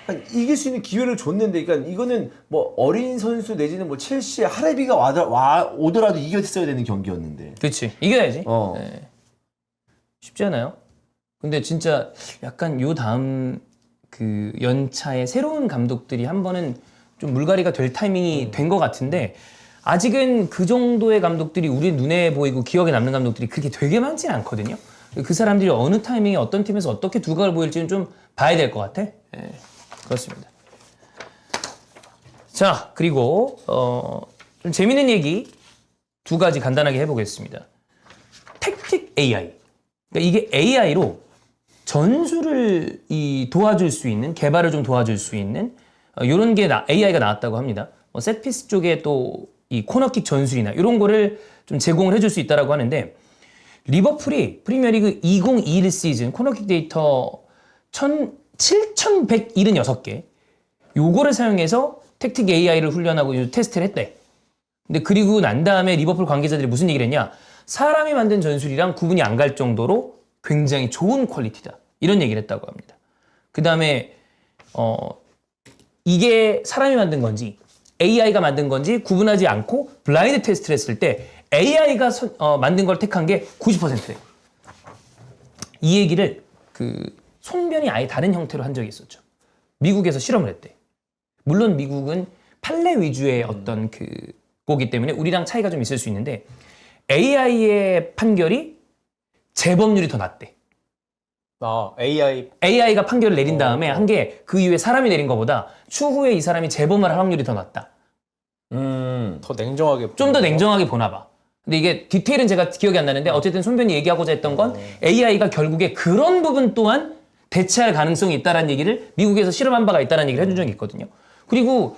그러니까 이길 수 있는 기회를 줬는데, 그러니까 이거는 뭐 어린 선수 내지는 뭐 첼시의 하레비가 오더라도 이겼어야 되는 경기였는데. 그렇지. 이겨야지. 어. 네. 쉽지 않아요. 근데 진짜 약간 요 다음 그 연차에 새로운 감독들이 한 번은 좀 물갈이가 될 타이밍이 된 것 같은데 아직은 그 정도의 감독들이 우리 눈에 보이고 기억에 남는 감독들이 그렇게 되게 많지는 않거든요. 그 사람들이 어느 타이밍에 어떤 팀에서 어떻게 두각을 보일지는 좀 봐야 될 것 같아. 네, 그렇습니다. 자, 그리고 좀 재밌는 얘기 두 가지 간단하게 해보겠습니다. 택틱 AI. 그러니까 이게 AI로 전술을 도와줄 수 있는, 개발을 좀 도와줄 수 있는 이런 게 AI가 나왔다고 합니다. 셋피스 쪽에 또 이 코너킥 전술이나 이런 거를 좀 제공을 해줄 수 있다라고 하는데 리버풀이 프리미어리그 2021 시즌 코너킥 데이터 7,176개 요거를 사용해서 택틱 AI를 훈련하고 테스트를 했대. 근데 그리고 난 다음에 리버풀 관계자들이 무슨 얘기를 했냐? 사람이 만든 전술이랑 구분이 안 갈 정도로 굉장히 좋은 퀄리티다. 이런 얘기를 했다고 합니다. 그 다음에 이게 사람이 만든 건지 AI가 만든 건지 구분하지 않고 블라인드 테스트를 했을 때 AI가 만든 걸 택한 게 90%예요. 이 얘기를 그 손변이 아예 다른 형태로 한 적이 있었죠. 미국에서 실험을 했대. 물론 미국은 판례 위주의 어떤 그 거기 때문에 우리랑 차이가 좀 있을 수 있는데 AI의 판결이 재범률이 더 낮대. AI가 판결을 내린 다음에 한 게 그 이후에 사람이 내린 것보다 추후에 이 사람이 재범을 할 확률이 더 낮다. 더 냉정하게 좀 더 냉정하게 보나 봐. 근데 이게 디테일은 제가 기억이 안 나는데 어쨌든 손변이 얘기하고자 했던 건 AI가 결국에 그런 부분 또한 대체할 가능성이 있다는 얘기를 미국에서 실험한 바가 있다는 얘기를 해준 적이 있거든요. 그리고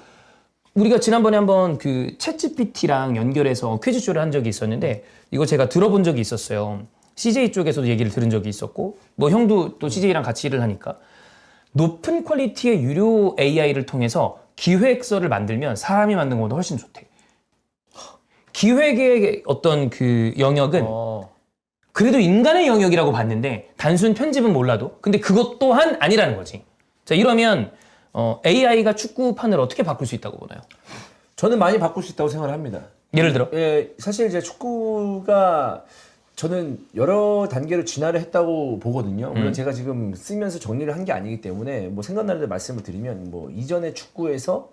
우리가 지난번에 한번 그 챗GPT랑 연결해서 퀴즈쇼를 한 적이 있었는데 이거 제가 들어본 적이 있었어요. CJ 쪽에서도 얘기를 들은 적이 있었고 뭐 형도 또 CJ랑 같이 일을 하니까 높은 퀄리티의 유료 AI를 통해서 기획서를 만들면 사람이 만든 것보다 훨씬 좋대. 기획의 어떤 그 영역은 그래도 인간의 영역이라고 봤는데 단순 편집은 몰라도 근데 그것 또한 아니라는 거지. 자, 이러면 AI가 축구판을 어떻게 바꿀 수 있다고 보나요? 저는 많이 바꿀 수 있다고 생각을 합니다. 예를 들어? 사실 이제 축구가 저는 여러 단계로 진화를 했다고 보거든요. 물론 제가 지금 쓰면서 정리를 한 게 아니기 때문에 뭐 생각나는 대 말씀을 드리면 뭐 이전의 축구에서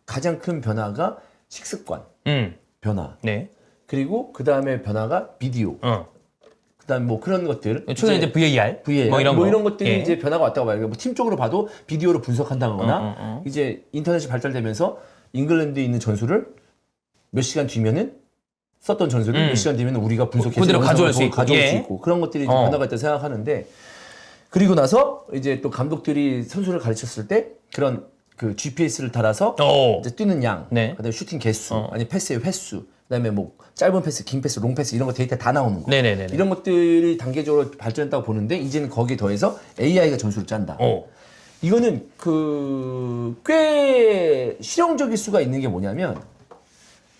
가장 큰 변화가 식습관 변화. 네. 그리고 그 다음에 변화가 비디오. 그다음 뭐 그런 것들. 최근에 이제 VAR, 뭐 이런 것들이 예. 이제 변화가 왔다고 봐요. 뭐 팀적으로 봐도 비디오로 분석한다거나 이제 인터넷이 발달되면서 잉글랜드에 있는 전술을 몇 시간 뒤면은 썼던 전술을 몇 시간 뒤면 우리가 분석해서 그대로 가져올 수 있고, 있고 그런 것들이 이제 변화가 있다고 생각하는데 그리고 나서 이제 또 감독들이 선수를 가르쳤을 때 그런 그 GPS를 달아서 이제 뛰는 양, 네. 그다음에 슈팅 개수, 아니 패스의 횟수, 그다음에 뭐 짧은 패스, 긴 패스, 롱 패스 이런 거 데이터 다 나오는 거. 네네네. 이런 것들이 단계적으로 발전했다고 보는데 이제는 거기에 더해서 AI가 전술을 짠다. 이거는 그 꽤 실용적일 수가 있는 게 뭐냐면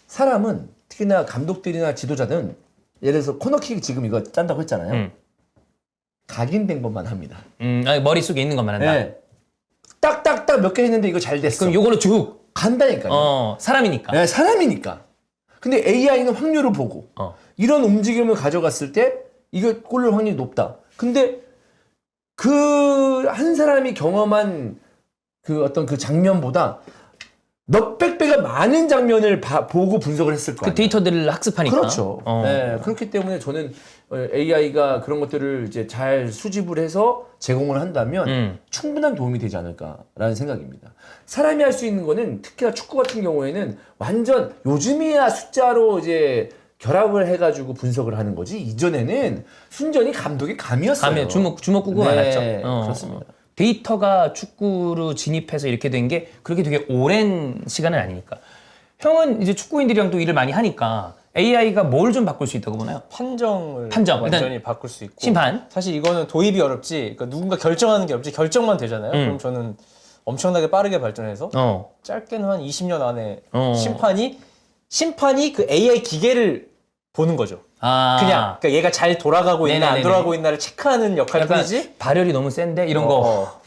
사람은 특히나 감독들이나 지도자들은 예를 들어서 코너킥 지금 이거 짠다고 했잖아요. 각인된 것만 합니다. 아니, 머릿속에 있는 것만 한다. 네. 딱딱딱 몇 개 했는데 이거 잘 됐어. 그럼 요거는 쭉 간다니까요. 사람이니까. 네, 사람이니까. 근데 AI는 확률을 보고 이런 움직임을 가져갔을 때 이거 골 확률이 높다. 근데 그 한 사람이 경험한 그 어떤 그 장면보다 몇백 배가 많은 장면을 보고 분석을 했을 거예요. 그 데이터들을 학습하니까. 그렇죠. 네, 그렇기 때문에 저는 AI가 그런 것들을 이제 잘 수집을 해서 제공을 한다면 충분한 도움이 되지 않을까라는 생각입니다. 사람이 할 수 있는 거는 특히나 축구 같은 경우에는 완전 요즘이야 숫자로 이제 결합을 해가지고 분석을 하는 거지 이전에는 순전히 감독의 감이었어요. 감에 주먹구구 네, 많았죠. 그렇습니다. 데이터가 축구로 진입해서 이렇게 된 게 그렇게 되게 오랜 시간은 아니니까. 형은 이제 축구인들이랑 또 일을 많이 하니까 AI가 뭘 좀 바꿀 수 있다고 보나요? 판정 일단 완전히 바꿀 수 있고 심판. 사실 이거는 도입이 어렵지 그러니까 누군가 결정하는 게 어렵지 결정만 되잖아요. 그럼 저는 엄청나게 빠르게 발전해서 짧게는 한 20년 안에 심판이 그 AI 기계를 보는 거죠. 그냥 그러니까 얘가 잘 돌아가고 있나 안 네네네네. 돌아가고 있나를 체크하는 역할 약간 뿐이지. 발열이 너무 센데 이런 거.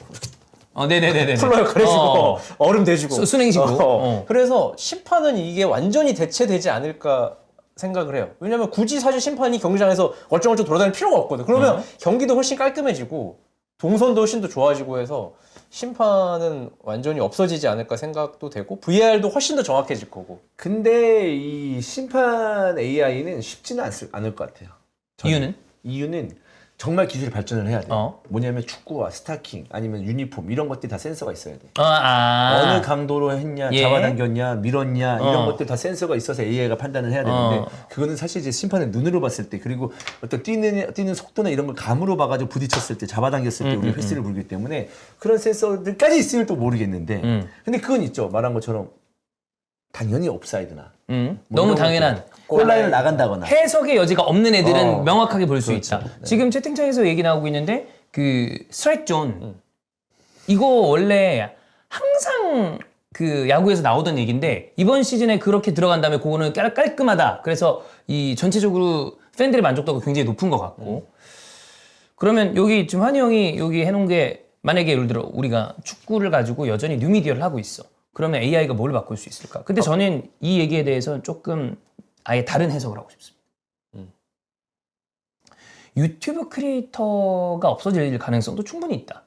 네네네네. 플러 역할 해주고 얼음 대주고 순행시고. 그래서 심판은 이게 완전히 대체되지 않을까 생각을 해요. 왜냐면 굳이 사실 심판이 경기장에서 얼쩡얼쩡 돌아다닐 필요가 없거든. 그러면 경기도 훨씬 깔끔해지고 동선도 훨씬 더 좋아지고 해서 심판은 완전히 없어지지 않을까 생각도 되고 VAR도 훨씬 더 정확해질 거고. 근데 이 심판 AI는 쉽지는 않을 것 같아요. 저는. 이유는 정말 기술이 발전을 해야 돼요. 뭐냐면 축구와 스타킹 아니면 유니폼 이런 것들이 다 센서가 있어야 돼. 어느 강도로 했냐, 잡아당겼냐, 밀었냐 이런 것들 다 센서가 있어서 AI가 판단을 해야 되는데 그거는 사실 이제 심판의 눈으로 봤을 때 그리고 어떤 뛰는 속도나 이런 걸 감으로 봐가지고 부딪혔을 때 잡아당겼을 때 우리가 휘슬을 불기 때문에 그런 센서들까지 있으면 또 모르겠는데 근데 그건 있죠. 말한 것처럼 당연히 옵사이드나 너무 당연한 골라인을 나간다거나 해석의 여지가 없는 애들은 명확하게 볼 수 그렇죠. 있다. 지금 채팅창에서 얘기 나오고 있는데 그 스트라이크 존 이거 원래 항상 그 야구에서 나오던 얘기인데 이번 시즌에 그렇게 들어간 다음에 그거는 깔끔하다. 그래서 이 전체적으로 팬들의 만족도가 굉장히 높은 것 같고 그러면 여기 지금 한이 형이 여기 해놓은 게 만약에 예를 들어 우리가 축구를 가지고 여전히 뉴미디어를 하고 있어. 그러면 AI가 뭘 바꿀 수 있을까? 근데 저는 이 얘기에 대해서는 조금 아예 다른 해석을 하고 싶습니다. 유튜브 크리에이터가 없어질 가능성도 충분히 있다.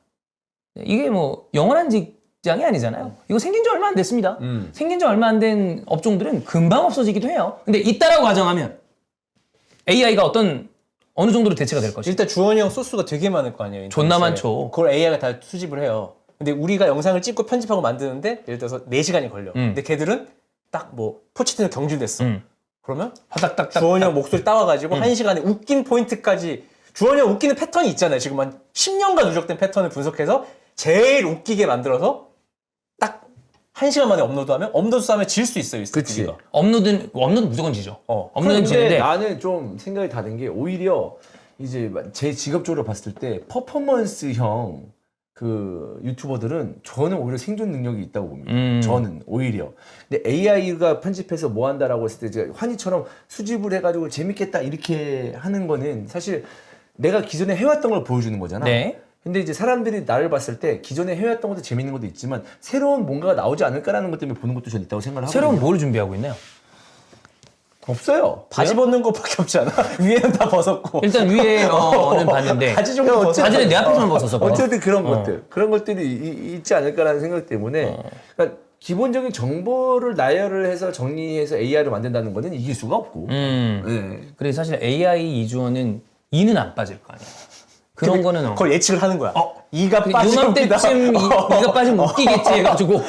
이게 뭐 영원한 직장이 아니잖아요. 이거 생긴 지 얼마 안 됐습니다. 생긴 지 얼마 안 된 업종들은 금방 없어지기도 해요. 근데 있다라고 가정하면 AI가 어느 정도로 대체가 될 것이다. 일단 주원이 형 소스가 되게 많을 거 아니에요. 존나 인터넷에. 많죠. 그걸 AI가 다 수집을 해요. 근데 우리가 영상을 찍고 편집하고 만드는데 예를 들어서 4시간이 걸려. 근데 걔들은 딱 뭐 포치티노 경질됐어. 그러면 화닥닥닥. 주원이 형 목소리 따와가지고 1시간에 웃긴 포인트까지 주원이 형 웃기는 패턴이 있잖아요. 지금 한 10년간 누적된 패턴을 분석해서 제일 웃기게 만들어서 딱 1시간 만에 업로드하면 업로드 싸움에 질 수 있어요. 그치. 가 업로드 무조건 지죠. 업로드는 근데 지는데 나는 좀 생각이 다른 게 오히려 이제 제 직업적으로 봤을 때 퍼포먼스형 그 유튜버들은 저는 오히려 생존 능력이 있다고 봅니다. 저는 오히려. 근데 AI가 편집해서 뭐 한다라고 했을 때 이제 환희처럼 수집을 해가지고 재밌겠다 이렇게 하는 거는 사실 내가 기존에 해왔던 걸 보여주는 거잖아. 네. 근데 이제 사람들이 나를 봤을 때 기존에 해왔던 것도 재밌는 것도 있지만 새로운 뭔가가 나오지 않을까라는 것 때문에 보는 것도 전 있다고 생각을 하거든요. 새로운 뭘 준비하고 있나요? 없어요. 바지 벗는 것밖에 없지 않아? 위에는 다 벗었고. 일단 위에는 봤는데 바지 정도 벗어. 바지는 내 앞에서만 벗었어. 봐. 어쨌든 그런 것들이 있지 않을까라는 생각 때문에 그러니까 기본적인 정보를 나열을 해서 정리해서 AI를 만든다는 거는 이길 수가 없고. 네. 그래서 사실 AI 이주원은 이는 안 빠질 거 아니야. 그런 거는 그걸 예측을 하는 거야. 이가 빠지고 요맘때쯤 이가 빠지면 웃기겠지 해가지고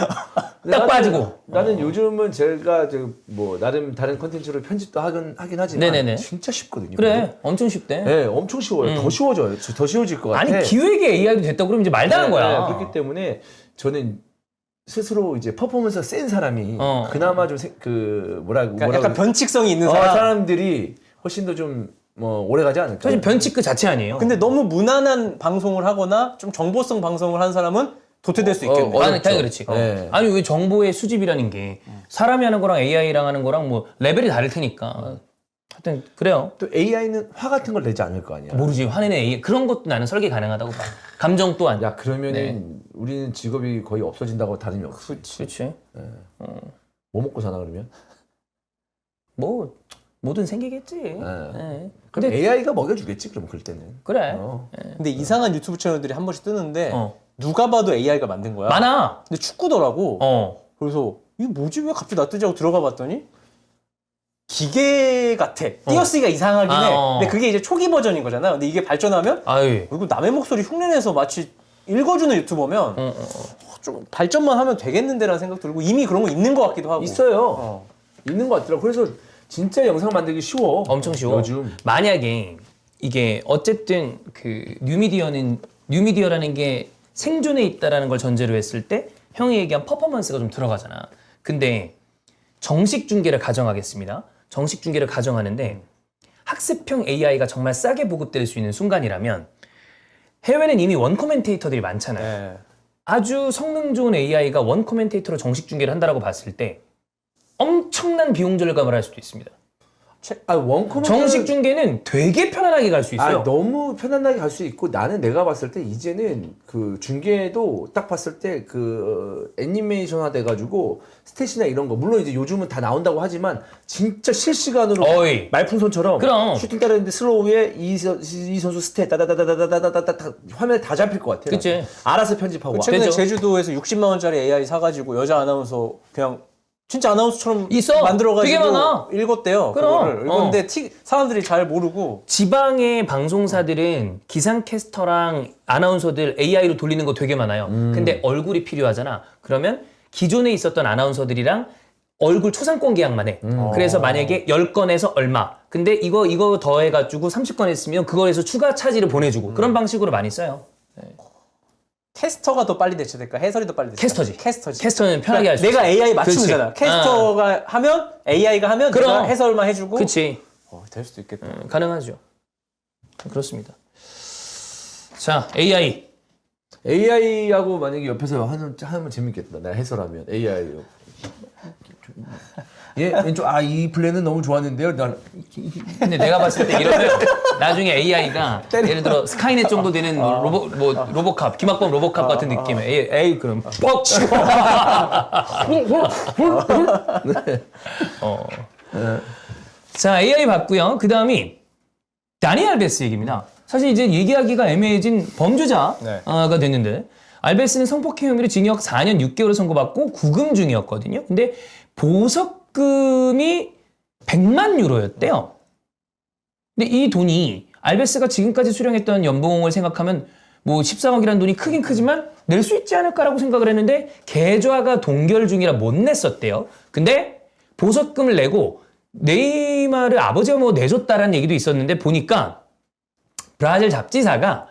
딱 빠지고. 나는 요즘은 제가 뭐 나름 다른 컨텐츠로 편집도 하긴 하지만 네네네. 진짜 쉽거든요. 그래 엄청 쉽대. 네, 엄청 쉬워요. 더 쉬워져요. 더 쉬워질 것 같아. 아니 기획의 AI도 됐다고 그러면 이제 말다한 거야. 그렇기 때문에 저는 스스로 이제 퍼포먼스가 센 사람이 그나마 좀 그러니까 약간 변칙성이 있는 사람. 사람들이 훨씬 더 좀 뭐 오래 가지 않을까. 사실 변칙 그 자체 아니에요. 근데 너무 무난한 방송을 하거나 좀 정보성 방송을 한 사람은 도태될 수 있겠네. 당연히 그렇지. 네. 아니 왜 정보의 수집이라는 게 사람이 하는 거랑 AI랑 하는 거랑 뭐 레벨이 다를 테니까. 하여튼 그래요. 또 AI는 화 같은 걸 내지 않을 거 아니야. 모르지 화내는 AI 그런 것도 나는 설계 가능하다고 봐. 감정 또한. 야 그러면은 우리는 직업이 거의 없어진다고 다름이 없어. 그렇지. 뭐 먹고 사나 그러면? 뭐 뭐든 생기겠지. 네. 네. 근데 근데 AI가 먹여주겠지 그럼 그럴 때는. 그래. 근데 이상한 유튜브 채널들이 한 번씩 뜨는데 누가 봐도 AI가 만든 거야. 많아. 근데 축구더라고. 그래서 이거 뭐지 왜 갑자기 놔두지 하고 들어가 봤더니 기계 같아. 띄어쓰기가 이상하긴 해. 근데 그게 이제 초기 버전인 거잖아. 근데 이게 발전하면 아유. 이거 남의 목소리 흉내내서 마치 읽어주는 유튜버면 좀 발전만 하면 되겠는데라는 생각 들고 이미 그런 거 있는 것 같기도 하고. 있어요. 있는 것 같더라고. 그래서 진짜 영상 만들기 쉬워. 엄청 쉬워. 요즘. 만약에 이게 어쨌든 그 뉴미디어라는 게 생존에 있다라는 걸 전제로 했을 때 형이 얘기한 퍼포먼스가 좀 들어가잖아. 근데 정식 중계를 가정하겠습니다. 정식 중계를 가정하는데 학습형 AI가 정말 싸게 보급될 수 있는 순간이라면 해외는 이미 원 코멘테이터들이 많잖아요. 네. 아주 성능 좋은 AI가 원 코멘테이터로 정식 중계를 한다라고 봤을 때 엄청난 비용 절감을 할 수도 있습니다. 원코멘트 정식 중계는 되게 편안하게 갈 수 있어요. 너무 편안하게 갈 수 있고 나는 내가 봤을 때 이제는 그 중계도 딱 봤을 때 그 애니메이션화 돼가지고 스탯이나 이런 거 물론 이제 요즘은 다 나온다고 하지만 진짜 실시간으로 어이. 말풍선처럼 그럼. 슈팅 따르는데 슬로우에 이 선수 스탯 다다다다다다다다다 화면에 다 잡힐 것 같아. 그치. 알아서 편집하고. 와. 최근에 되죠. 제주도에서 60만 원짜리 AI 사가지고 여자 아나운서 그냥 진짜 아나운서처럼 있어. 만들어가지고 되게 많아. 읽었대요. 그럼. 그거를 읽었는데 사람들이 잘 모르고 지방의 방송사들은 기상캐스터랑 아나운서들 AI로 돌리는 거 되게 많아요. 근데 얼굴이 필요하잖아. 그러면 기존에 있었던 아나운서들이랑 얼굴 초상권 계약만 해. 그래서 만약에 10건에서 얼마. 근데 이거 더해가지고 30건 했으면 그거에서 추가 차지를 보내주고 그런 방식으로 많이 써요. 캐스터가 더 빨리 대체될까? 해설이 더 빨리 대체될까? 캐스터지. 캐스터지. 캐스터는 편하게 할 수 있어. 내가 AI 맞추잖아. 그렇지. 캐스터가 하면 AI가 하면 그럼. 내가 해설만 해주고 그치. 될 수도 있겠다. 가능하죠. 그렇습니다. 자, AI. AI하고 만약에 옆에서 하면 재밌겠다. 내가 해설하면 AI로. 왼쪽 이 플랜은 너무 좋았는데요. 난 근데 내가 봤을 때 이러면 나중에 AI가 예를 들어 스카이넷 정도 되는 로보캅, 김학범 로보캅 같은 느낌의 AI 그럼 뻑 치고. 자, AI 봤고요. 그 다음이 다니 알베스 얘기입니다. 사실 이제 얘기하기가 애매해진 범죄자가 됐는데 알베스는 성폭행 혐의로 징역 4년 6개월을 선고받고 구금 중이었거든요. 근데 보석금이 100만 유로였대요. 근데 이 돈이 알베스가 지금까지 수령했던 연봉을 생각하면 뭐 14억이라는 돈이 크긴 크지만 낼 수 있지 않을까라고 생각을 했는데 계좌가 동결 중이라 못 냈었대요. 근데 보석금을 내고 네이마르 아버지가 뭐 내줬다라는 얘기도 있었는데 보니까 브라질 잡지사가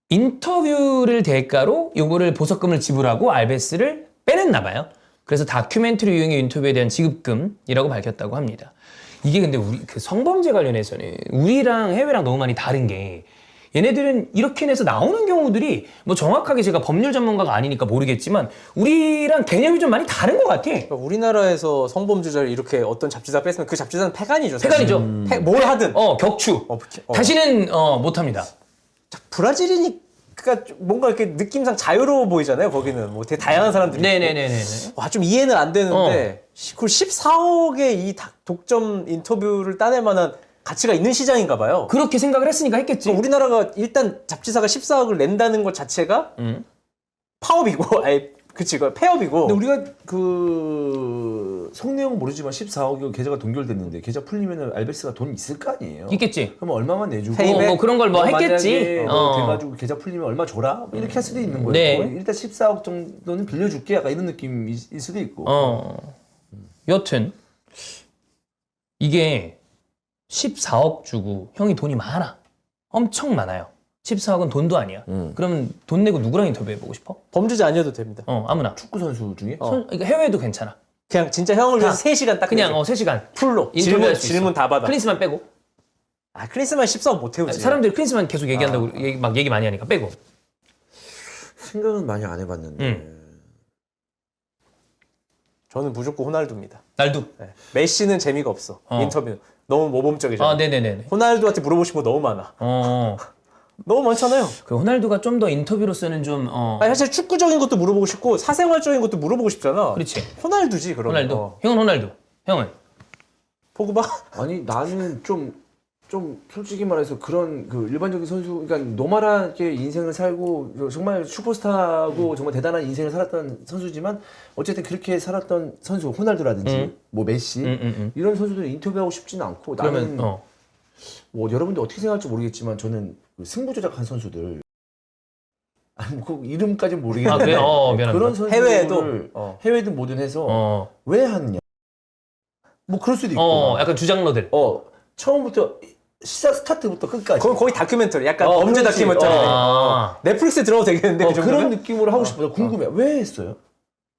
인터뷰를 대가로 요거를 보석금을 지불하고 알베스를 빼냈나 봐요. 그래서 다큐멘터리 유형의 인터뷰에 대한 지급금이라고 밝혔다고 합니다. 이게 근데 우리 그 성범죄 관련해서는 우리랑 해외랑 너무 많이 다른 게 얘네들은 이렇게 내서 나오는 경우들이 뭐 정확하게 제가 법률 전문가가 아니니까 모르겠지만 우리랑 개념이 좀 많이 다른 것 같아. 그러니까 우리나라에서 성범죄자를 이렇게 어떤 잡지사 뺐으면 그 잡지사는 폐간이죠. 사실. 폐간이죠. 뭘 하든. 격추. 어. 다시는 못합니다. 브라질이니까 뭔가 이렇게 느낌상 자유로워 보이잖아요. 거기는 뭐 되게 다양한 사람들이. 네네네네. 와, 좀 이해는 안 되는데 그걸 14억의 이 독점 인터뷰를 따낼 만한 가치가 있는 시장인가 봐요. 그렇게 생각을 했으니까 했겠지. 우리나라가 일단 잡지사가 14억을 낸다는 것 자체가 파업이고, 그치, 폐업이고. 근데 우리가 그 속내용은 모르지만 14억이 계좌가 동결됐는데 계좌 풀리면 알베스가 돈 있을 거 아니에요. 있겠지. 그럼 얼마만 내주고 뭐 그런 걸 뭐 했겠지. 만약에 돼가지고 계좌 풀리면 얼마 줘라 뭐 이렇게 할 수도 있는 거예요. 네. 일단 14억 정도는 빌려줄게 약간 이런 느낌일 수도 있고. 여튼 이게 14억 주고 형이 돈이 많아. 엄청 많아요. 14억은 돈도 아니야. 그러면 돈 내고 누구랑 인터뷰해보고 싶어? 범죄자 아니어도 됩니다. 아무나. 축구 선수 중에 그러니까 해외도 괜찮아. 그냥 진짜 형을 위해서 3시간 딱 그냥 3시간 풀로 인터뷰할 수 있어. 질문 다 받아. 클린스만 빼고. 클린스만 14억 못 태우지. 사람들이 클린스만 계속 얘기한다고 얘기 많이 하니까 빼고. 생각은 많이 안 해봤는데. 저는 무조건 호날두입니다. 날도. 네. 메시는 재미가 없어. 인터뷰 너무 모범적이잖아. 네네네. 호날두한테 물어보신 거 너무 많아. 너무 많잖아요. 그 호날두가 좀 더 인터뷰로서는 좀 사실 축구적인 것도 물어보고 싶고 사생활적인 것도 물어보고 싶잖아. 그렇지. 호날두지 그럼. 호날두. 형은 호날두. 형은 포그바? 아니 나는 좀 좀 솔직히 말해서 그런 그 일반적인 선수, 그러니까 노멀하게 인생을 살고 정말 슈퍼스타고 정말 대단한 인생을 살았던 선수지만 어쨌든 그렇게 살았던 선수, 호날두라든지 뭐 메시 이런 선수들 인터뷰하고 싶지는 않고 나는 그러면 뭐 여러분들 어떻게 생각할지 모르겠지만 저는 그 승부 조작한 선수들 아니 뭐그 이름까지는 모르겠는데 아, 그래요? 미안합니다. 그런 선수들 해외에도? 해외든 뭐든 해서 왜 하느냐 뭐 그럴 수도 있고 약간 주장러들. 처음부터 시작 스타트부터 끝까지 거의 다큐멘터리, 약간 어, 범죄 그렇지. 다큐멘터리. 아. 넷플릭스에 들어도 되겠는데 그 정도면? 그런 느낌으로 하고 싶어요. 궁금해. 왜 했어요?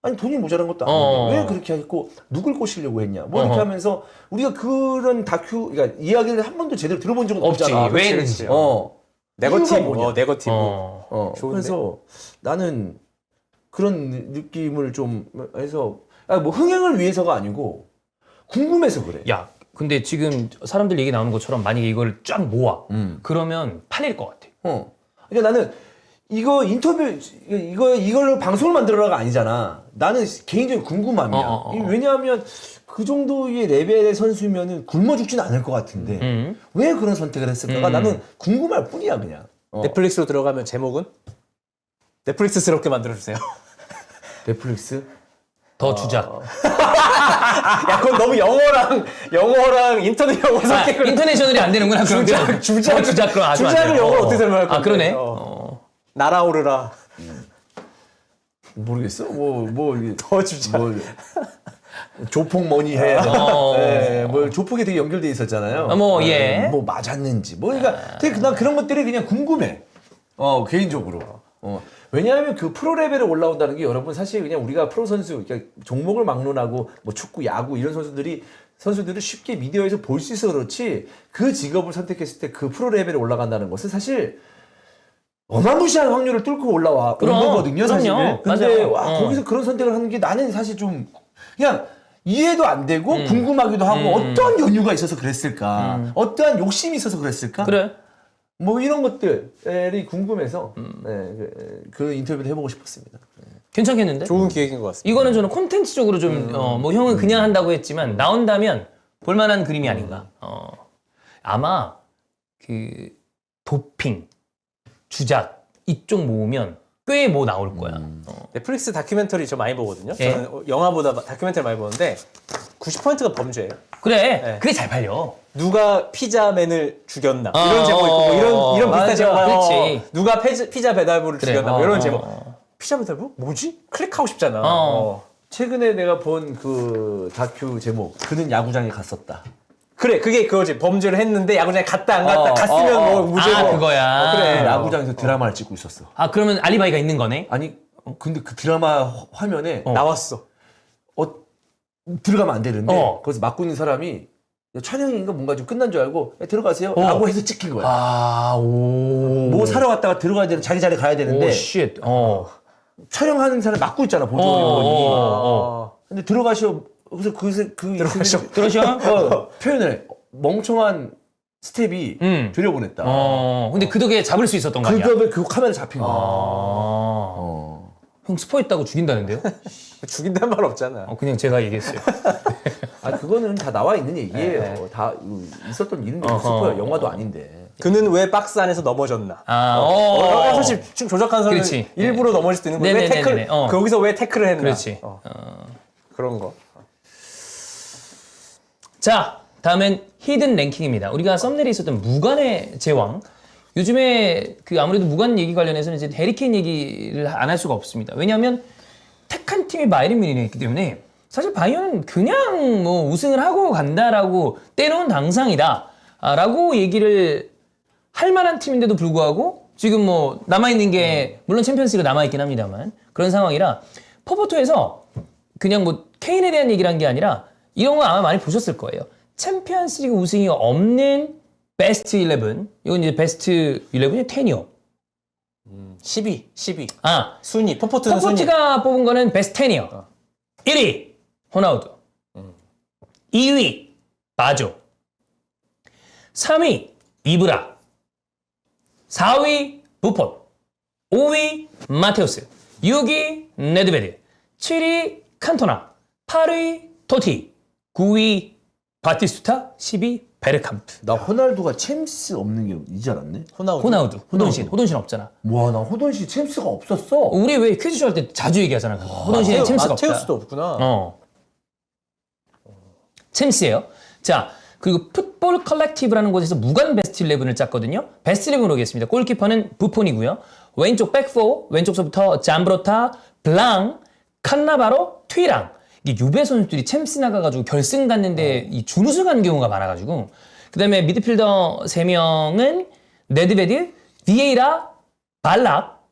아니 돈이 모자란 것도 아닌데 왜 그렇게 했고 누굴 꼬시려고 했냐? 뭐 이렇게 하면서 우리가 그런 다큐, 그러니까 이야기를 한 번도 제대로 들어본 적은 없지. 없잖아. 왜 그치, 했는지. 그치. 네거티브, 뭐냐? 네거티브. 좋은데? 그래서 나는 그런 느낌을 좀 해서 뭐 흥행을 위해서가 아니고 궁금해서 그래. 야, 근데 지금 사람들 얘기 나오는 것처럼 만약에 이걸 쫙 모아. 그러면 팔릴 것 같아. 그러니까 나는 이거 인터뷰 이걸 방송을 만들어라가 아니잖아. 나는 개인적인 궁금함이야. 왜냐하면 그 정도의 레벨의 선수면은 굶어 죽진 않을 것 같은데 왜 그런 선택을 했을까가 나는 궁금할 뿐이야 그냥. 넷플릭스로 들어가면 제목은? 넷플릭스스럽게 만들어주세요. 넷플릭스? 더 주작. 야, 그건 너무 영어랑 인터넷 영어 섞이고. 인터내셔널이 안 되는구나. 그럼 주작, 주작 그럼 아주 안 주작을 돼요. 영어로 어떻게 설명할 건데? 아, 그러네. 날아오르라. 모르겠어. 뭐 이게 더 주작. 뭐 조폭 뭐니 해. 뭐 조폭에 되게 연결돼 있었잖아요. 뭐 맞았는지. 뭐 그러니까 되게 난 그런 것들이 그냥 궁금해. 개인적으로. 왜냐하면 그 프로 레벨에 올라온다는 게 여러분 사실 그냥 우리가 프로 선수, 그러니까 종목을 막론하고 뭐 축구, 야구 이런 선수들을 쉽게 미디어에서 볼 수 있어 그렇지 그 직업을 선택했을 때 그 프로 레벨에 올라간다는 것은 사실 어마무시한 확률을 뚫고 온 거거든요, 사실. 근데 맞아요. 거기서 그런 선택을 하는 게 나는 사실 좀 그냥 이해도 안 되고 궁금하기도 하고 어떠한 연유가 있어서 그랬을까? 어떠한 욕심이 있어서 그랬을까? 그래. 뭐 이런 것들이 궁금해서 그 인터뷰를 해보고 싶었습니다. 괜찮겠는데? 좋은 기획인 것 같습니다. 이거는 저는 콘텐츠적으로 좀, 뭐 형은 그냥 한다고 했지만 나온다면 볼만한 그림이 아닌가. 아마 그 도핑, 주작 이쪽 모으면 꽤 뭐 나올 거야. 넷플릭스 다큐멘터리 저 많이 보거든요. 예. 저는 영화보다 다큐멘터리 많이 보는데 90%가 범죄예요. 그래, 네. 그게 잘 팔려. 누가 피자맨을 죽였나 이런 제목 있고 뭐 이런 비슷한 맞아, 제목. 그렇지. 누가 피자 배달부를 그래. 죽였나 뭐 이런 제목. 피자 배달부? 뭐지? 클릭하고 싶잖아. 최근에 내가 본 그 다큐 제목 그는 야구장에 갔었다. 그래, 그게 그거지. 범죄를 했는데 야구장에 갔다 안 갔다. 갔으면 뭐 무죄고. 아, 그거야. 그래. 야구장에서 드라마를 찍고 있었어. 아, 그러면 알리바이가 있는 거네? 아니 근데 그 드라마 화면에 나왔어. 들어가면 안 되는데 거기서 맡고 있는 사람이 촬영인가 뭔가 좀 끝난 줄 알고 들어가세요 라고 해서 찍힌 거야. 뭐 사러 갔다가 들어가야 되는 자기 자리에 가야 되는데 오, 쉣. 촬영하는 사람이 맡고 있잖아 보조원이. 근데 들어가시오. 그래서 들어가시오. 표현을 해. 멍청한 스텝이 들여보냈다. 근데 그 덕에 잡을 수 있었던 거 아니야? 그 다음에 그 카메라 잡힌 거야. 형 스포했다고 죽인다는데요? 죽인다는 말 없잖아. 그냥 제가 얘기했어요. 그거는 다 나와 있는 얘기예요. 다 있었던 일인데 스포야. 영화도 아닌데. 그는 왜 박스 안에서 넘어졌나? 사실 지금 조작한 사람은 그렇지. 일부러 넘어질 수도 있는 거야. 왜 네네네네. 태클? 거기서 왜 태클을 했나? 그렇지. 그런 거. 자, 다음엔 히든 랭킹입니다. 우리가 썸네일에 있었던 무관의 제왕. 요즘에 그 아무래도 무관 얘기 관련해서는 이제 해리케인 얘기를 안 할 수가 없습니다. 왜냐하면 택한 팀이 바이에른 뮌헨이기 때문에 사실 바이에른은 그냥 뭐 우승을 하고 간다라고 떼놓은 당상이다 라고 얘기를 할 만한 팀인데도 불구하고 지금 뭐 남아있는 게 물론 챔피언스리가 남아있긴 합니다만 그런 상황이라 퍼포토에서 그냥 뭐 케인에 대한 얘기를 한 게 아니라 이런 거 아마 많이 보셨을 거예요. 챔피언스리그 우승이 없는 베스트 11. 이건 이제 베스트 11이 10이요. 12. 순위. 포포트가 순위. 뽑은 거는 베스트 10이요. 1위 호나우두. 2위 바조. 3위 이브라. 4위 부폰. 5위 마테우스. 6위 네드베드. 7위 칸토나. 8위 토티. 9위 바티스투타. 10위 베르캄프, 나 호날두가 챔스 없는 게 이제 알았네. 호나우두, 호돈신 없잖아. 와, 나 호돈시 챔스가 없었어. 우리 왜 퀴즈쇼 할 때 자주 얘기하잖아. 그거. 호돈신에 챔스가 없다. 마테우스도 없구나. 챔스예요. 자, 그리고 풋볼 컬렉티브라는 곳에서 무관 베스트 11을 짰거든요. 베스트 11으로 오겠습니다. 골키퍼는 부폰이고요. 왼쪽 백포, 왼쪽서부터 잠브로타, 블랑, 칸나바로, 튀랑. 이게 유배 선수들이 챔스 나가가지고 결승 갔는데 이 준우승한 경우가 많아가지고. 그 다음에 미드필더 3명은 네드베드, 비에이라, 발락.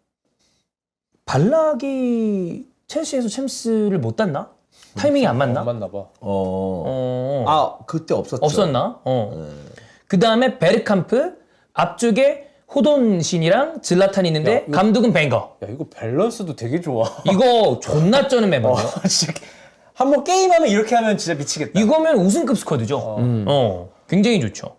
발락이 첼시에서 챔스를 못 땄나? 타이밍이 안 맞나? 맞나 봐. 그때 없었죠. 없었나? 그 다음에 베르캄프, 앞쪽에 호돈신이랑 질라탄이 있는데 감독은 뱅거. 야, 이거 밸런스도 되게 좋아. 이거 존나 쩌는 멤버예요. 진짜 한번 게임하면 이렇게 하면 진짜 미치겠다. 이거면 우승급 스쿼드죠. 굉장히 좋죠.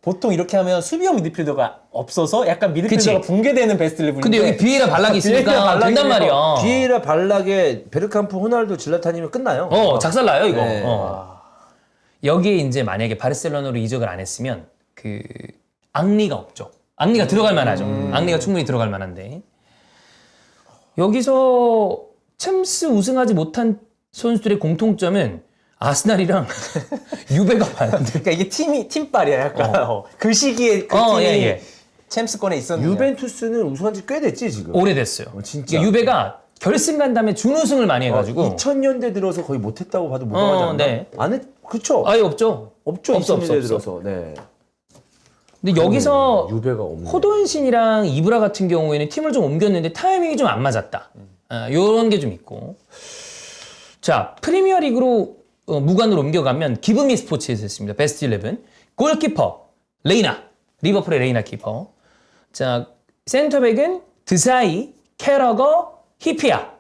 보통 이렇게 하면 수비형 미드필더가 없어서 약간 미드필더가 그치. 붕괴되는 베스트 11인데 근데 여기 비에라 발락이 있으니까 된단 말이야. 비에이라, 발락에 베르캄프, 호날두, 질라탄이면 끝나요. 작살나요 이거. 네. 여기에 이제 만약에 바르셀로나로 이적을 안 했으면 그 앙리가 없죠. 앙리가 들어갈 만하죠. 앙리가 충분히 들어갈 만한데 여기서 챔스 우승하지 못한 선수들의 공통점은 아스날이랑 유배가 많은데. 그러니까 이게 팀빨이야 약간. 그 시기에 그 팀이 챔스권에 있었는데 유벤투스는 우승한 지 꽤 됐지 지금. 오래됐어요. 진짜. 그러니까 유배가 결승 간 다음에 준우승을 많이 해가지고 2000년대 들어서 거의 못했다고 봐도 무방하지 않나? 네. 안 했, 그쵸? 아예 없죠. 없죠. 없어, 2000년대 없어. 들어서. 네. 근데 여기서 유배가 없네. 호돈신이랑 이브라 같은 경우에는 팀을 좀 옮겼는데 타이밍이 좀 안 맞았다. 요런 게 좀 있고. 자, 프리미어리그로 무관으로 옮겨가면 기브미 스포츠에서 했습니다. 베스트 11. 골키퍼 레이나. 리버풀의 레이나 키퍼. 자, 센터백은 드사이, 캐러거, 히피아.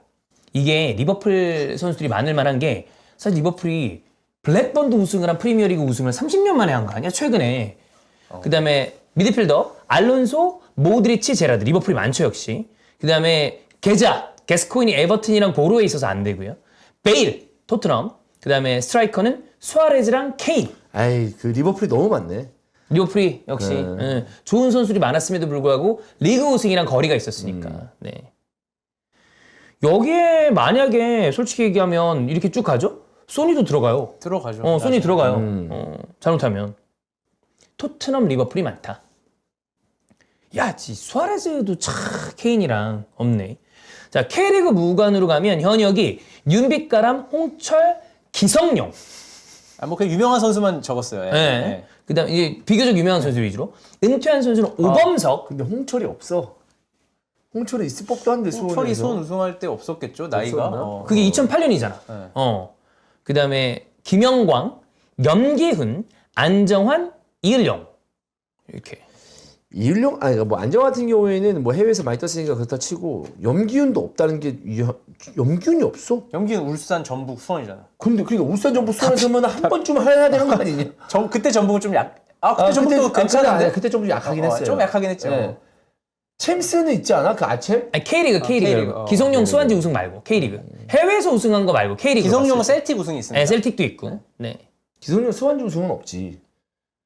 이게 리버풀 선수들이 많을 만한 게 사실 리버풀이 블랙번도 우승을 한 프리미어리그 우승을 30년 만에 한 거 아니야? 최근에. 그 다음에 미드필더 알론소, 모드리치, 제라드. 리버풀이 많죠 역시. 그 다음에 게자, 게스코인이 에버튼이랑 보로에 있어서 안 되고요. 베일, 토트넘. 그 다음에 스트라이커는 수아레즈랑 케인. 아이, 그 리버풀이 너무 많네. 리버풀이 역시 좋은 선수들이 많았음에도 불구하고 리그 우승이랑 거리가 있었으니까. 네. 여기에 만약에 솔직히 얘기하면 이렇게 쭉 가죠? 소니도 들어가요. 들어가죠. 소니 들어가요. 잘못하면. 토트넘, 리버풀이 많다. 야, 수아레즈도 참 케인이랑 없네. 자, K리그 무관으로 가면 현역이 윤빛가람, 홍철, 기성용. 뭐 그냥 유명한 선수만 적었어요. 예. 네. 예. 그다음 이제 비교적 유명한 선수 위주로. 은퇴한 선수는 오범석. 근데 홍철이 없어. 홍철이 있을 법도 한데 홍철이 수원에서. 수원 우승할 때 없었겠죠 나이가. 없었나? 그게 2008년이잖아. 네. 그다음에 김영광, 염기훈, 안정환, 이을영. 이렇게. 이을용, 아니, 뭐, 안정 같은 경우에는 뭐 해외에서 많이 떴으니까 그렇다 치고, 염기훈도 없다는 게, 염기훈이 없어? 염기는 울산, 전북, 수원이잖아. 근데 그러니까 울산 전북 수원에서는 한 번쯤 해야 되는 거 아니냐? 그때 전북은 좀 그때 전북도 괜찮은데. 그때 좀 약하긴 했어요. 좀 약하긴 했죠. 네. 챔스는 있지 않아? 그 아챔? 아니, K리그. K리그. 기성용 수완지 우승 말고 K리그. 해외에서 우승한 거 말고 K리그. 기성용은 봤을 때. 셀틱 우승이 있습니다. 네, 셀틱도 있고. 네. 기성용 수완주 우승은 없지.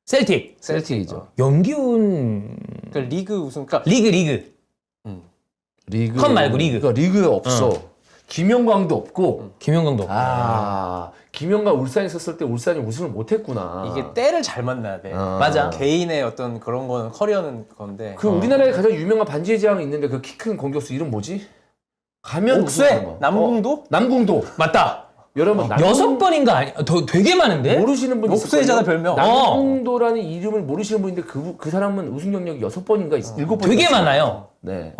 셀틱. 셀틱이죠. 염기훈 그 리그 우승. 그러니까 리그. 리그. 컵 말고 리그. 그러니까 리그에 없어. 김영광도 없고. 김영광도 없고. 김영광 울산에 있었을 때 울산이 우승을 못했구나. 이게 때를 잘 만나야 돼. 맞아. 개인의 어떤 그런 거는 커리어는 건데. 그 우리나라에 가장 유명한 반지의 제왕이 있는데 그 키 큰 공격수 이름 뭐지? 가면 옥쇠? 남궁도? 남궁도. 맞다. 여러분 6번인가 아니? 더 되게 많은데? 모르시는 분 옥쇠잖아, 별명. 남궁도라는 이름을 모르시는 분인데 그 사람은 우승 경력이 6번인가 7번. 되게 많아요. 네,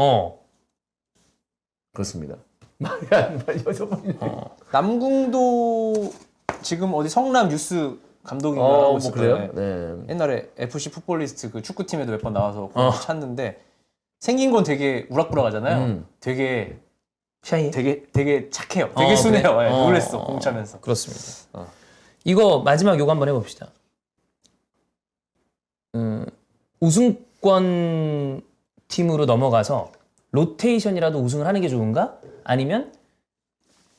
그렇습니다. 말이 안 말 6번이네. 남궁도 지금 어디 성남 뉴스 감독인가 하고 뭐 있을 그래요? 거예요. 네. 옛날에 FC 풋볼리스트 그 축구팀에도 몇 번 나와서 찾는데 생긴 건 되게 우락부락하잖아요. 되게 샤이. 되게 착해요. 되게 순해요. 그래? 예, 놀랬어 공차면서. 그렇습니다. 이거 마지막 요거 한번 해봅시다. 우승권 팀으로 넘어가서 로테이션이라도 우승을 하는 게 좋은가? 아니면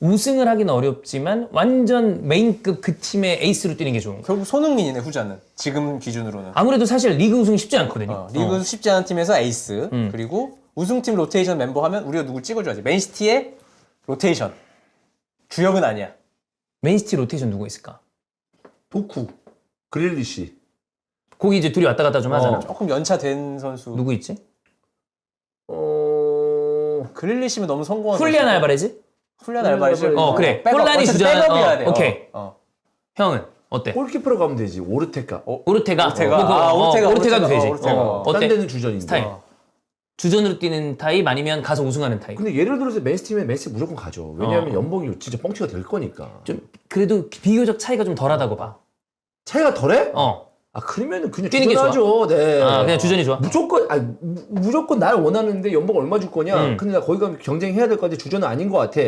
우승을 하긴 어렵지만 완전 메인급 그 팀의 에이스로 뛰는 게 좋은 거야. 결국 손흥민이네 후자는 지금 기준으로는. 아무래도 사실 리그 우승이 쉽지 않거든요. 리그 쉽지 않은 팀에서 에이스 그리고 우승팀 로테이션 멤버 하면 우리가 누구 찍어줘야지. 맨시티의 로테이션 주역은 아니야. 맨시티 로테이션 누구 있을까? 도쿠, 그릴리시. 거기 이제 둘이 왔다 갔다 좀 하잖아. 조금 연차된 선수. 누구 있지? 그릴리시면 너무 성공한 훌리안 선수고. 알바레즈? 훌리안 알바레즈. 그래. 백업, 폴란이 어차피 주전. 백업이어야 돼. 오케이. 어. 형은 어때? 골키퍼로 가면 되지. 오르테카. 오르테가. 오르테가. 오르테가도 되지. 오르테가. 딴 어때? 데는 주전인데. 스타일. 주전으로 뛰는 타입 아니면 가서 우승하는 타입. 근데 예를 들어서 맨시티면 맨시티 무조건 가죠. 왜냐하면 연봉이 진짜 뻥치가 될 거니까. 좀 그래도 비교적 차이가 좀 덜하다고 봐. 차이가 덜해? 어. 아 그러면은 그냥 뛰는 게 주전하죠. 네. 아, 그냥 주전이 좋아. 무조건 무조건 날 원하는데 연봉 얼마 줄 거냐? 근데 나 거기 가면 경쟁해야 될 것 같아. 주전은 아닌 것 같아.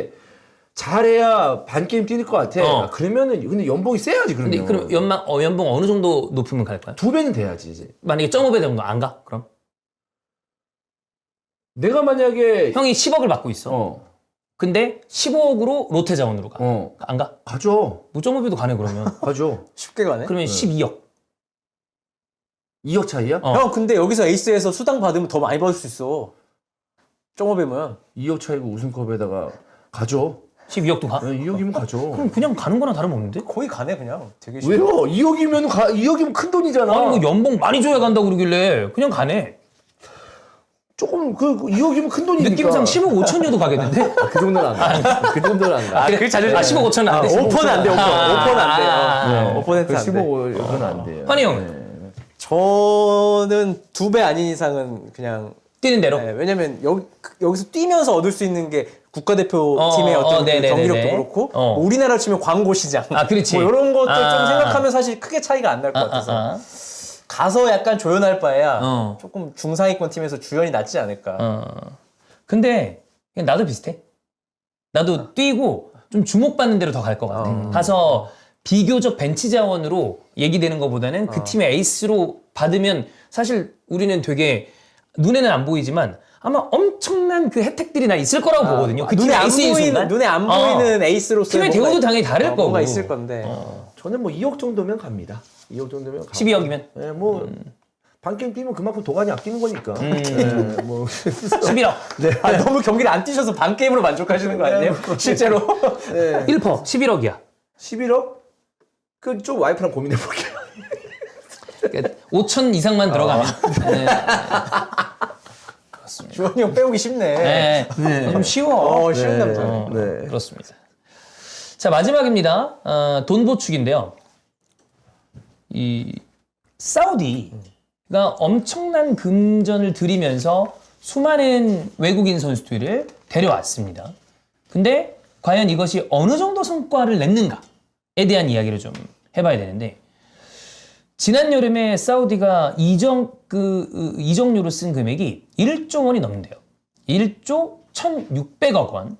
잘해야 반 게임 뛰는 것 같아. 아, 그러면은 근데 연봉이 세야지 그러면. 근데 그럼 연봉 어느 정도 높으면 갈까요? 2배는 돼야지 이제. 만약에 0.5배 정도 안 가? 그럼? 내가 만약에 형이 10억을 받고 있어. 근데 15억으로 롯데 자원으로 가. 안 가? 가죠. 뭐 0.5배도 가네 그러면. 가죠. 쉽게 가네. 그러면 12억. 2억 차이야? 형 근데 여기서 에이스에서 수당 받으면 더 많이 받을 수 있어. 0.5배면. 2억 차이고 우승컵에다가 가죠. 12억도 가? 2억이면 가죠. 그럼 그냥 가는 거나 다름없는데? 거의 가네 그냥. 되게 쉽게. 왜요? 2억이면 큰 돈이잖아. 아니 뭐 연봉 많이 줘야 간다고 그러길래 그냥 가네. 조금 2억이면 큰 돈이니까. 느낌상 10억 5천여도 가겠는데? 그 정도는 안 가. 그 정도는 안 가. 그게 자주 10억 5천은 안 돼. 5%는 안 돼. 5%. 5%는 안 돼요. 네. 5%는 안 돼. 15억은 안 돼요. 환희 형 저는 2배 아닌 이상은 그냥 뛰는 대로? 네, 왜냐면 여기서 뛰면서 얻을 수 있는 게 국가대표팀의 어떤 그 네네네네. 경기력도 그렇고 뭐 우리나라 치면 광고 시장 그렇지. 뭐 이런 것도 좀 아. 생각하면 사실 크게 차이가 안 날 것 같아서 가서 약간 조연할 바에야 조금 중상위권 팀에서 주연이 낫지 않을까. 근데 그냥 나도 비슷해. 나도 뛰고 좀 주목받는 대로 더 갈 것 같아. 가서 비교적 벤치 자원으로 얘기되는 것보다는 그 팀의 에이스로 받으면 사실 우리는 되게 눈에는 안 보이지만 아마 엄청난 그 혜택들이 나 있을 거라고 보거든요. 그 팀의 에이스인 순간. 눈에 안 보이는 에이스로서 팀의 대우도 당연히 다를 거고. 뭔가 있을 건데. 저는 뭐 2억 정도면 갑니다. 2억 정도면 가고. 12억이면? 네, 뭐 반게임 뛰면 그만큼 도가니 아끼는 거니까. 뭐 11억. 너무 경기를 안 뛰셔서 반 게임으로 만족하시는 거 아니에요? 실제로. 네. 1퍼 11억이야. 11억? 그 좀 와이프랑 고민해 볼게요. 5천 이상만 들어가면. 네. 주원이 형 빼오기 쉽네. 네. 좀 쉬워. 쉬운 남자. 네. 그렇습니다. 자, 마지막입니다. 돈 보축인데요. 이 사우디가 엄청난 금전을 들이면서 수많은 외국인 선수들을 데려왔습니다. 근데 과연 이것이 어느 정도 성과를 냈는가에 대한 이야기를 좀 해봐야 되는데, 지난 여름에 사우디가 이적료로 쓴 금액이 1조 원이 넘는데요. 1조 1,600억 원.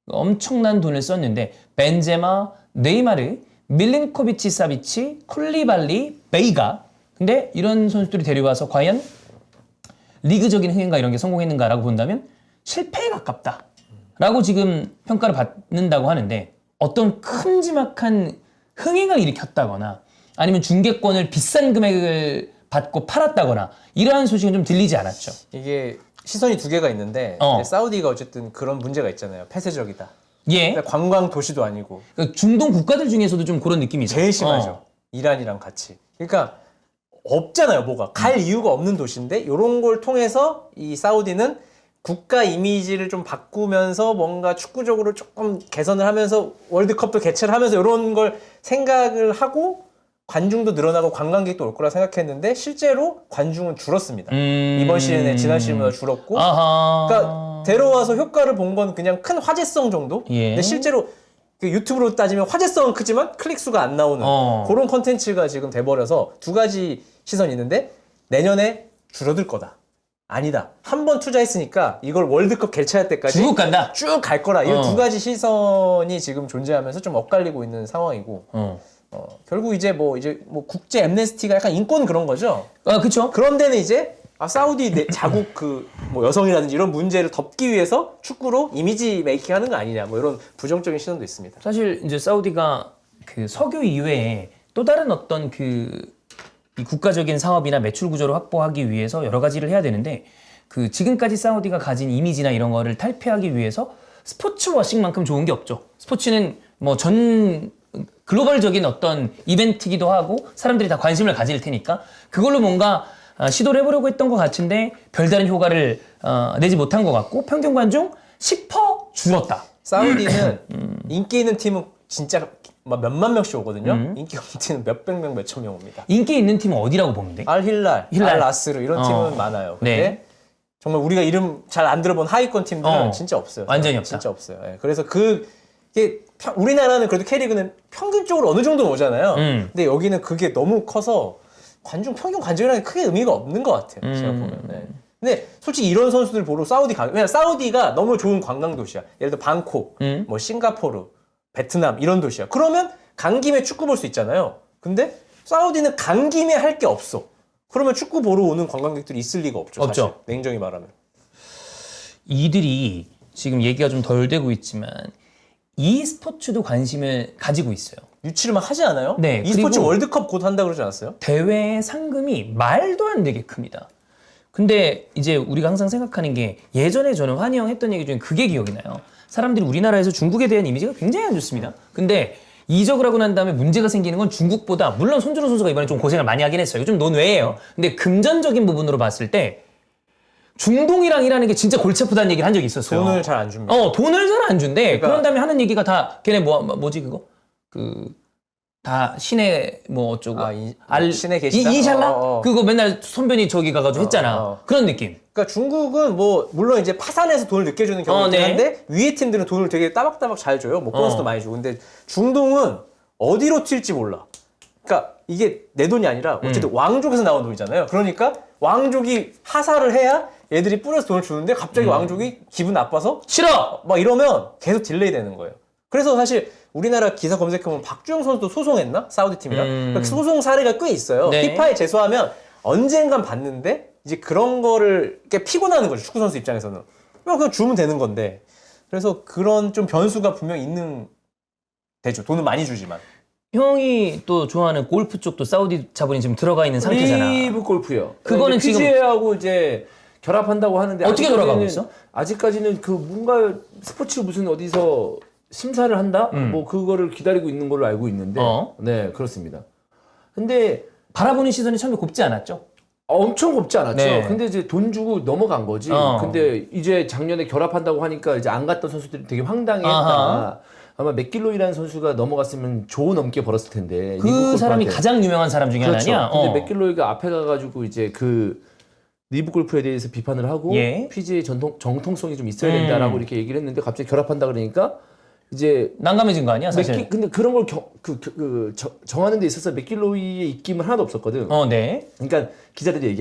엄청난 돈을 썼는데 벤제마, 네이마르, 밀린코비치 사비치, 쿨리발리, 베이가. 근데 이런 선수들이 데려와서 과연 리그적인 흥행과 이런 게 성공했는가라고 본다면 실패에 가깝다라고 지금 평가를 받는다고 하는데, 어떤 큼지막한 흥행을 일으켰다거나 아니면 중계권을 비싼 금액을 받고 팔았다거나 이러한 소식은 좀 들리지 않았죠. 이게 시선이 두 개가 있는데 이제 사우디가 어쨌든 그런 문제가 있잖아요. 폐쇄적이다. 예. 그러니까 관광 도시도 아니고 그러니까 중동 국가들 중에서도 좀 그런 느낌이죠. 제일 심하죠. 이란이랑 같이. 그러니까 없잖아요. 뭐가 갈 이유가 없는 도시인데 이런 걸 통해서 이 사우디는 국가 이미지를 좀 바꾸면서 뭔가 축구적으로 조금 개선을 하면서 월드컵도 개최를 하면서 이런 걸 생각을 하고 관중도 늘어나고 관광객도 올 거라 생각했는데 실제로 관중은 줄었습니다. 이번 시즌에 지난 시즌보다 줄었고, 그러니까 데려와서 효과를 본 건 그냥 큰 화제성 정도. 예. 근데 실제로 그 유튜브로 따지면 화제성은 크지만 클릭 수가 안 나오는 그런 컨텐츠가 지금 돼버려서 두 가지 시선이 있는데, 내년에 줄어들 거다. 아니다. 한 번 투자했으니까 이걸 월드컵 개최할 때까지 쭉 간다. 쭉 갈 거라. 이 두 가지 시선이 지금 존재하면서 좀 엇갈리고 있는 상황이고. 결국 이제 뭐 국제 엠네스티가 약간 인권 그런 거죠. 그쵸. 그런 데는 이제 사우디 자국 그 뭐 여성이라든지 이런 문제를 덮기 위해서 축구로 이미지 메이킹 하는 거 아니냐 뭐 이런 부정적인 시선도 있습니다. 사실 이제 사우디가 그 석유 이외에 또 다른 어떤 이 국가적인 사업이나 매출 구조를 확보하기 위해서 여러 가지를 해야 되는데 그 지금까지 사우디가 가진 이미지나 이런 거를 탈피하기 위해서 스포츠 워싱만큼 좋은 게 없죠. 스포츠는 뭐 전 글로벌적인 어떤 이벤트기도 하고 사람들이 다 관심을 가질 테니까 그걸로 뭔가 시도를 해보려고 했던 것 같은데 별다른 효과를 내지 못한 것 같고 평균 관중 10% 줄었다. 사우디는 인기 있는 팀은 진짜 막 몇만 명씩 오거든요. 인기 없는 팀은 몇백 명, 몇천 명 옵니다. 인기 있는 팀은 어디라고 보면 돼? 알 힐랄, 알 나스르 이런 팀은 많아요. 근데 네. 정말 우리가 이름 잘 안 들어본 하위권 팀들은 진짜 없어요. 완전히 없다. 진짜 없어요. 예, 그래서 이게 우리나라는 그래도 K리그는 평균적으로 어느 정도 오잖아요. 근데 여기는 그게 너무 커서 평균 관중이라는 게 크게 의미가 없는 것 같아요. 제가 보면. 네. 근데 솔직히 이런 선수들 보러 왜냐면 사우디가 너무 좋은 관광 도시야. 예를 들어 방콕, 뭐 싱가포르, 베트남 이런 도시야. 그러면 간 김에 축구 볼 수 있잖아요. 근데 사우디는 간 김에 할 게 없어. 그러면 축구 보러 오는 관광객들이 있을 리가 없죠. 없죠. 사실. 냉정히 말하면. 이들이 지금 얘기가 좀 덜 되고 있지만 e스포츠도 관심을 가지고 있어요. 유치를 막 하지 않아요? 네, e스포츠 그리고 월드컵 곧 한다 그러지 않았어요? 대회 상금이 말도 안 되게 큽니다. 근데 이제 우리가 항상 생각하는 게 예전에 저는 환희 형 했던 얘기 중에 그게 기억이 나요. 사람들이 우리나라에서 중국에 대한 이미지가 굉장히 안 좋습니다. 근데 이적을 하고 난 다음에 문제가 생기는 건 중국보다 물론 손준호 선수가 이번에 좀 고생을 많이 하긴 했어요. 요즘 논외예요. 근데 금전적인 부분으로 봤을 때 중동이랑 일하는 게 진짜 골치 아프다는 얘기를 한 적이 있었어요. 돈을 잘 안 줍니다. 돈을 잘 안 준대. 그러니까 그런 다음에 하는 얘기가 다 걔네 뭐지 그거? 다 신의 뭐 어쩌고 신의 계시다? 이샬라? 그거 맨날 선변이 저기 가가지고 했잖아. 그런 느낌. 그러니까 중국은 뭐 물론 이제 파산해서 돈을 늦게 주는 경우가 있긴 네. 한데 위에 팀들은 돈을 되게 따박따박 잘 줘요. 뭐 보너스도 많이 주고. 근데 중동은 어디로 튈지 몰라. 그러니까 이게 내 돈이 아니라 어쨌든 왕족에서 나온 돈이잖아요. 그러니까 왕족이 하사를 해야 얘들이 뿌려서 돈을 주는데 갑자기 왕족이 기분 나빠서 싫어. 막 이러면 계속 딜레이 되는 거예요. 그래서 사실 우리나라 기사 검색해보면 박주영 선수도 소송했나? 사우디 팀이랑. 그러니까 소송 사례가 꽤 있어요. 네. 피파에 제소하면 언젠간 받는데 이제 그런 거를 꽤 피곤하는 거죠. 축구 선수 입장에서는. 그냥 주면 되는 건데. 그래서 그런 좀 변수가 분명 있는 되죠. 돈을 많이 주지만. 형이 또 좋아하는 골프 쪽도 사우디 자본이 지금 들어가 있는 상태잖아. 리브 골프요. 그거는 지금 PGA하고 이제 결합한다고 하는데 어떻게 아직까지는- 돌아가고 있어? 아직까지는 그 뭔가 스포츠 무슨 어디서 심사를 한다? 뭐 그거를 기다리고 있는 걸로 알고 있는데 네 그렇습니다. 근데 바라보는 시선이 처음에 곱지 않았죠? 엄청 곱지 않았죠. 네. 근데 이제 돈 주고 넘어간 거지. 근데 이제 작년에 결합한다고 하니까 이제 안 갔던 선수들이 되게 황당해했다. 아하. 아마 맥길로이라는 선수가 넘어갔으면 조 넘게 벌었을 텐데. 그 리브 사람이 골프한테. 가장 유명한 사람 중에 그렇죠. 하나냐? 근데 맥길로이가 앞에 가가지고 이제 그 리브 골프에 대해서 비판을 하고 예. PGA 정통성이 좀 있어야 된다라고 이렇게 얘기를 했는데 갑자기 결합한다 그러니까 이제 난감해진 거 아니야 사실? 근데 그런 걸 정하는 데 있어서 맥길로이의 입김은 하나도 없었거든. 네. 그러니까 기자들이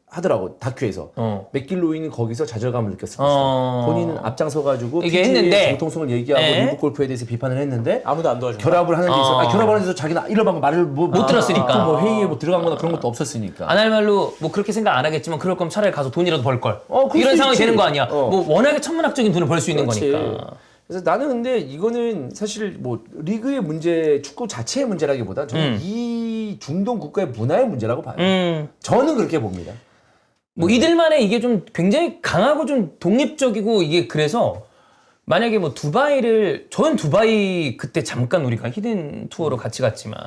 하더라고 다큐에서 맥길로이는 거기서 좌절감을 느꼈을 것이다. 본인은 앞장서가지고 이게 PGA 했는데. 정통성을 얘기하고 네. 리브 골프에 대해서 비판을 했는데 아무도 안 도와준다. 결합을 하는 데 있어. 결합을 하는 데서 자기는 이러방 말을 못 들었으니까. 뭐 회의에 뭐 들어간 거나 그런 것도 없었으니까. 안 할 말로 뭐 그렇게 생각 안 하겠지만 그럴 거면 차라리 가서 돈이라도 벌 걸. 그럴 이런 수 상황이 있지. 되는 거 아니야? 뭐 워낙에 천문학적인 돈을 벌 수 있는 그렇지. 거니까. 그래서 나는 근데 이거는 사실 뭐 리그의 문제, 축구 자체의 문제라기보다 저는 이 중동 국가의 문화의 문제라고 봐요. 저는 그렇게 봅니다. 뭐 이들만의 이게 좀 굉장히 강하고 좀 독립적이고 이게 그래서 만약에 뭐 저는 두바이 그때 잠깐 우리가 히든 투어로 같이 갔지만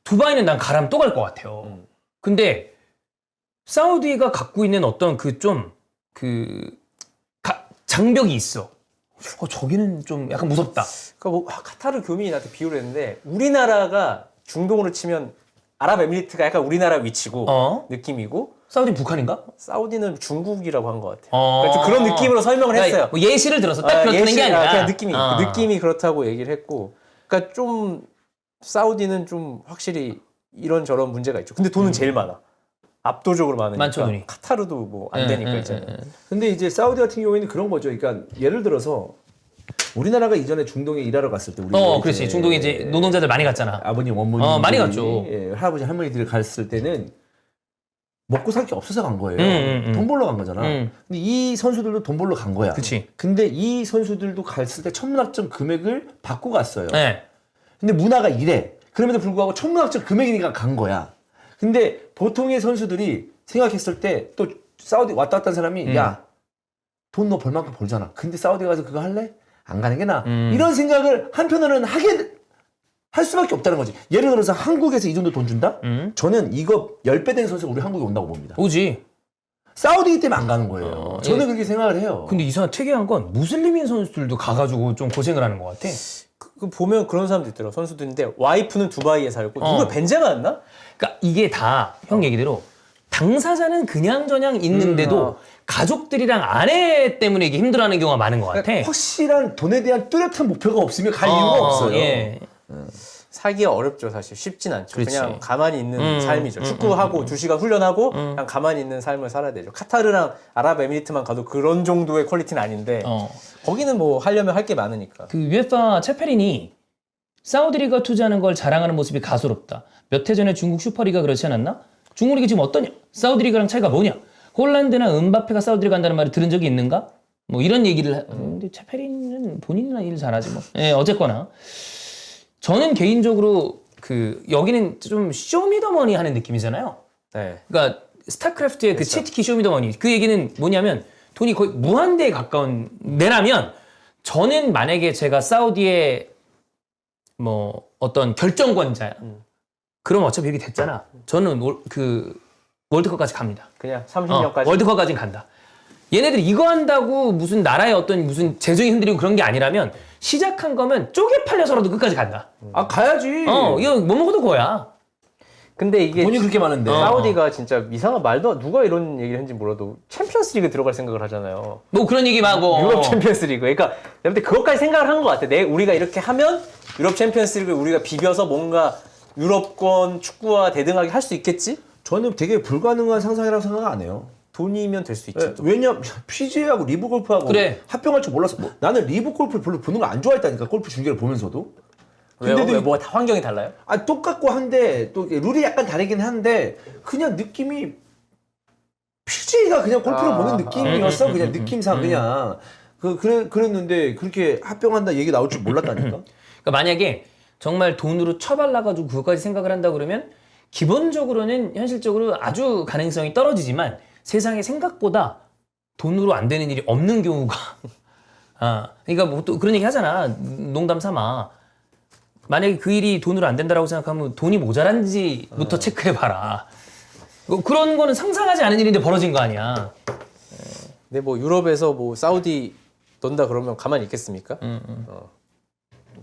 두바이는 난 가라면 또 갈 것 같아요. 근데 사우디가 갖고 있는 어떤 장벽이 있어. 저기는 좀 약간 무섭다. 그러니까 뭐 카타르 교민이 나한테 비유를 했는데 우리나라가 중동으로 치면 아랍에미리트가 약간 우리나라 위치고 느낌이고 사우디는 북한인가? 사우디는 중국이라고 한 것 같아요. 그러니까 좀 그런 느낌으로 설명을 했어요. 뭐 예시를 들어서 딱 그렇다는 게 아니라 그냥 느낌이 그렇다고 얘기를 했고, 그러니까 좀 사우디는 좀 확실히 이런 저런 문제가 있죠. 근데 돈은 제일 많아. 압도적으로 많으니까. 많죠, 돈이. 카타르도 뭐 안 되니까 있잖아요. 근데 이제 사우디 같은 경우에는 그런 거죠. 그러니까 예를 들어서 우리나라가 이전에 중동에 일하러 갔을 때 그렇지. 중동에 이제 노동자들 많이 갔잖아. 아버님, 어머니 많이 갔죠. 할아버지, 할머니들이 갔을 때는 먹고 살 게 없어서 간 거예요. 돈 벌러 간 거잖아. 근데 이 선수들도 돈 벌러 간 거야. 그치. 근데 이 선수들도 갔을 때 천문학적 금액을 받고 갔어요. 네. 근데 문화가 이래. 그럼에도 불구하고 천문학적 금액이니까 간 거야. 근데 보통의 선수들이 생각했을 때 또 사우디 왔다 갔다 한 사람이 야, 돈 너 벌 만큼 벌잖아. 근데 사우디 가서 그거 할래? 안 가는 게 나아. 이런 생각을 한편으로는 할 수밖에 없다는 거지. 예를 들어서 한국에서 이 정도 돈 준다? 저는 이거 10배 된 선수가 우리 한국에 온다고 봅니다. 오지. 사우디 때문에 안 가는 거예요. 저는 그렇게 생각을 해요. 근데 이상한 특이한 건 무슬림인 선수들도 가가지고 좀 고생을 하는 것 같아. 그 보면 그런 사람도 있더라고. 선수들인데 와이프는 두바이에 살고 누구 벤제마였나? 그러니까 이게 다 형 얘기대로 당사자는 그냥저냥 있는데도 가족들이랑 아내 때문에 이게 힘들어하는 경우가 많은 것 같아. 확실한 돈에 대한 뚜렷한 목표가 없으면 갈 이유가 없어요. 예. 살기가 어렵죠, 사실. 쉽진 않죠. 그렇지. 그냥 가만히 있는 삶이죠. 축구하고 2시간 훈련하고 그냥 가만히 있는 삶을 살아야 되죠. 카타르랑 아랍에미리트만 가도 그런 정도의 퀄리티는 아닌데 거기는 뭐 하려면 할 게 많으니까. 그 UEFA 체페린이 사우디리가 투자하는 걸 자랑하는 모습이 가소롭다. 몇 해 전에 중국 슈퍼리가 그렇지 않았나? 중국 리그 지금 어떠냐? 사우디리가랑 차이가 뭐냐? 홀란드나 은바페가 사우디를 간다는 말을 들은 적이 있는가? 뭐 이런 얘기를 근데 체페린은 본인이나 일 잘하지 뭐. 예, 어쨌거나 저는 개인적으로 그 여기는 좀 쇼미더머니 하는 느낌이잖아요. 네. 그러니까 스타크래프트의 그 치트키 쇼미더머니 그 얘기는 뭐냐면 돈이 거의 무한대에 가까운 데라면 저는 만약에 제가 사우디의 뭐 어떤 결정권자야. 그럼 어차피 여기 됐잖아. 저는 그 월드컵까지 갑니다. 그냥 30년까지. 월드컵까지는 간다. 얘네들이 이거 한다고 무슨 나라의 어떤 무슨 재정이 흔들리고 그런 게 아니라면 시작한 거면 쪼개 팔려서라도 끝까지 간다. 아, 가야지. 이거 뭐 먹어도 그거야. 근데 이게 돈이 그렇게 많은데. 사우디가 진짜 이상한 말도 누가 이런 얘기를 했는지 몰라도 챔피언스 리그 들어갈 생각을 하잖아요. 뭐 그런 얘기 막 뭐. 유럽 챔피언스 리그. 그러니까 내가 볼 때 그것까지 생각을 한 것 같아. 우리가 이렇게 하면 유럽 챔피언스 리그를 우리가 비벼서 뭔가 유럽권 축구와 대등하게 할 수 있겠지? 저는 되게 불가능한 상상이라고 생각 안 해요. 돈이면 될 수 있지. 예, 왜냐 PGA하고 리브 골프하고 그래. 합병할 줄 몰랐어. 나는 리브 골프를 별로 보는 걸 안 좋아했다니까. 골프 중계를 보면서도. 왜요? 근데도 왜 뭐가 다 환경이 달라요? 아, 똑같고 한데 또 룰이 약간 다르긴 한데 그냥 느낌이 PGA가 그냥 골프를 보는 느낌이었어. 그냥 느낌상 그냥 그랬는데 그렇게 합병한다 얘기 나올 줄 몰랐다니까. 그러니까 만약에 정말 돈으로 처발라가지고 그것까지 생각을 한다 그러면 기본적으로는 현실적으로 아주 가능성이 떨어지지만 세상에 생각보다 돈으로 안 되는 일이 없는 경우가 그러니까 뭐 또 그런 얘기 하잖아. 농담 삼아. 만약에 그 일이 돈으로 안 된다라고 생각하면 돈이 모자란지부터 체크해봐라. 그런 거는 상상하지 않은 일인데 벌어진 거 아니야. 근데 뭐 유럽에서 뭐 사우디 넣는다 그러면 가만히 있겠습니까?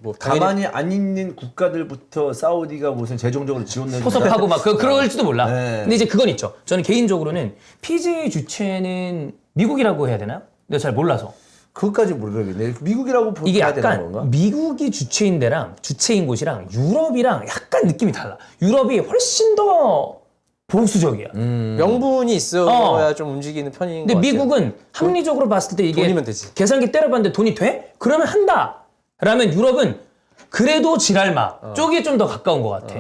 뭐 당연히 가만히 안 있는 국가들부터 사우디가 무슨 재정적으로 지원을 포섭하고 막 그럴지도 몰라. 네. 근데 이제 그건 있죠. 저는 개인적으로는 PGA 주체는 미국이라고 해야 되나요? 내가 잘 몰라서. 그것까지 모르겠네. 미국이라고 이게 봐야 되는 약간 건가? 미국이 주체인 데랑 주체인 곳이랑 유럽이랑 약간 느낌이 달라. 유럽이 훨씬 더 보수적이야. 명분이 있어야 좀 움직이는 편인 것 근데 같아요. 미국은 합리적으로 봤을 때 이게 돈이면 되지. 계산기 때려봤는데 돈이 돼? 그러면 한다. 라면 유럽은 그래도 지랄마 쪽이 좀 더 가까운 것 같아.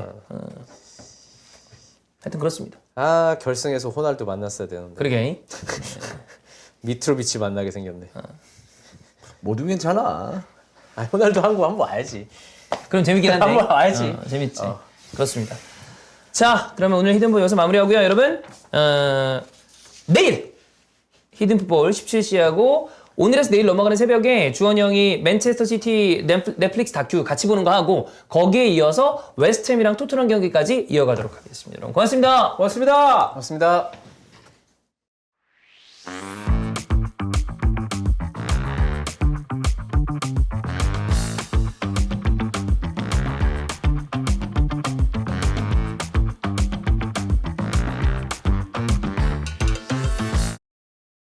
하여튼 그렇습니다. 아 결승에서 호날두 만났어야 되는데 그러게. 미트로비치 만나게 생겼네. 모두 괜찮아. 아 호날두 한국 한번 와야지. 그럼 재밌긴 한데. 한번 와야지. 재밌지. 그렇습니다. 자, 그러면 오늘 히든풋볼 여기서 마무리하고요. 여러분, 내일 히든풋볼 17시하고 오늘에서 내일 넘어가는 새벽에 주원이 형이 맨체스터 시티 넷플릭스 다큐 같이 보는 거 하고 거기에 이어서 웨스트햄이랑 토트넘 경기까지 이어가도록 하겠습니다. 여러분 고맙습니다. 고맙습니다. 고맙습니다.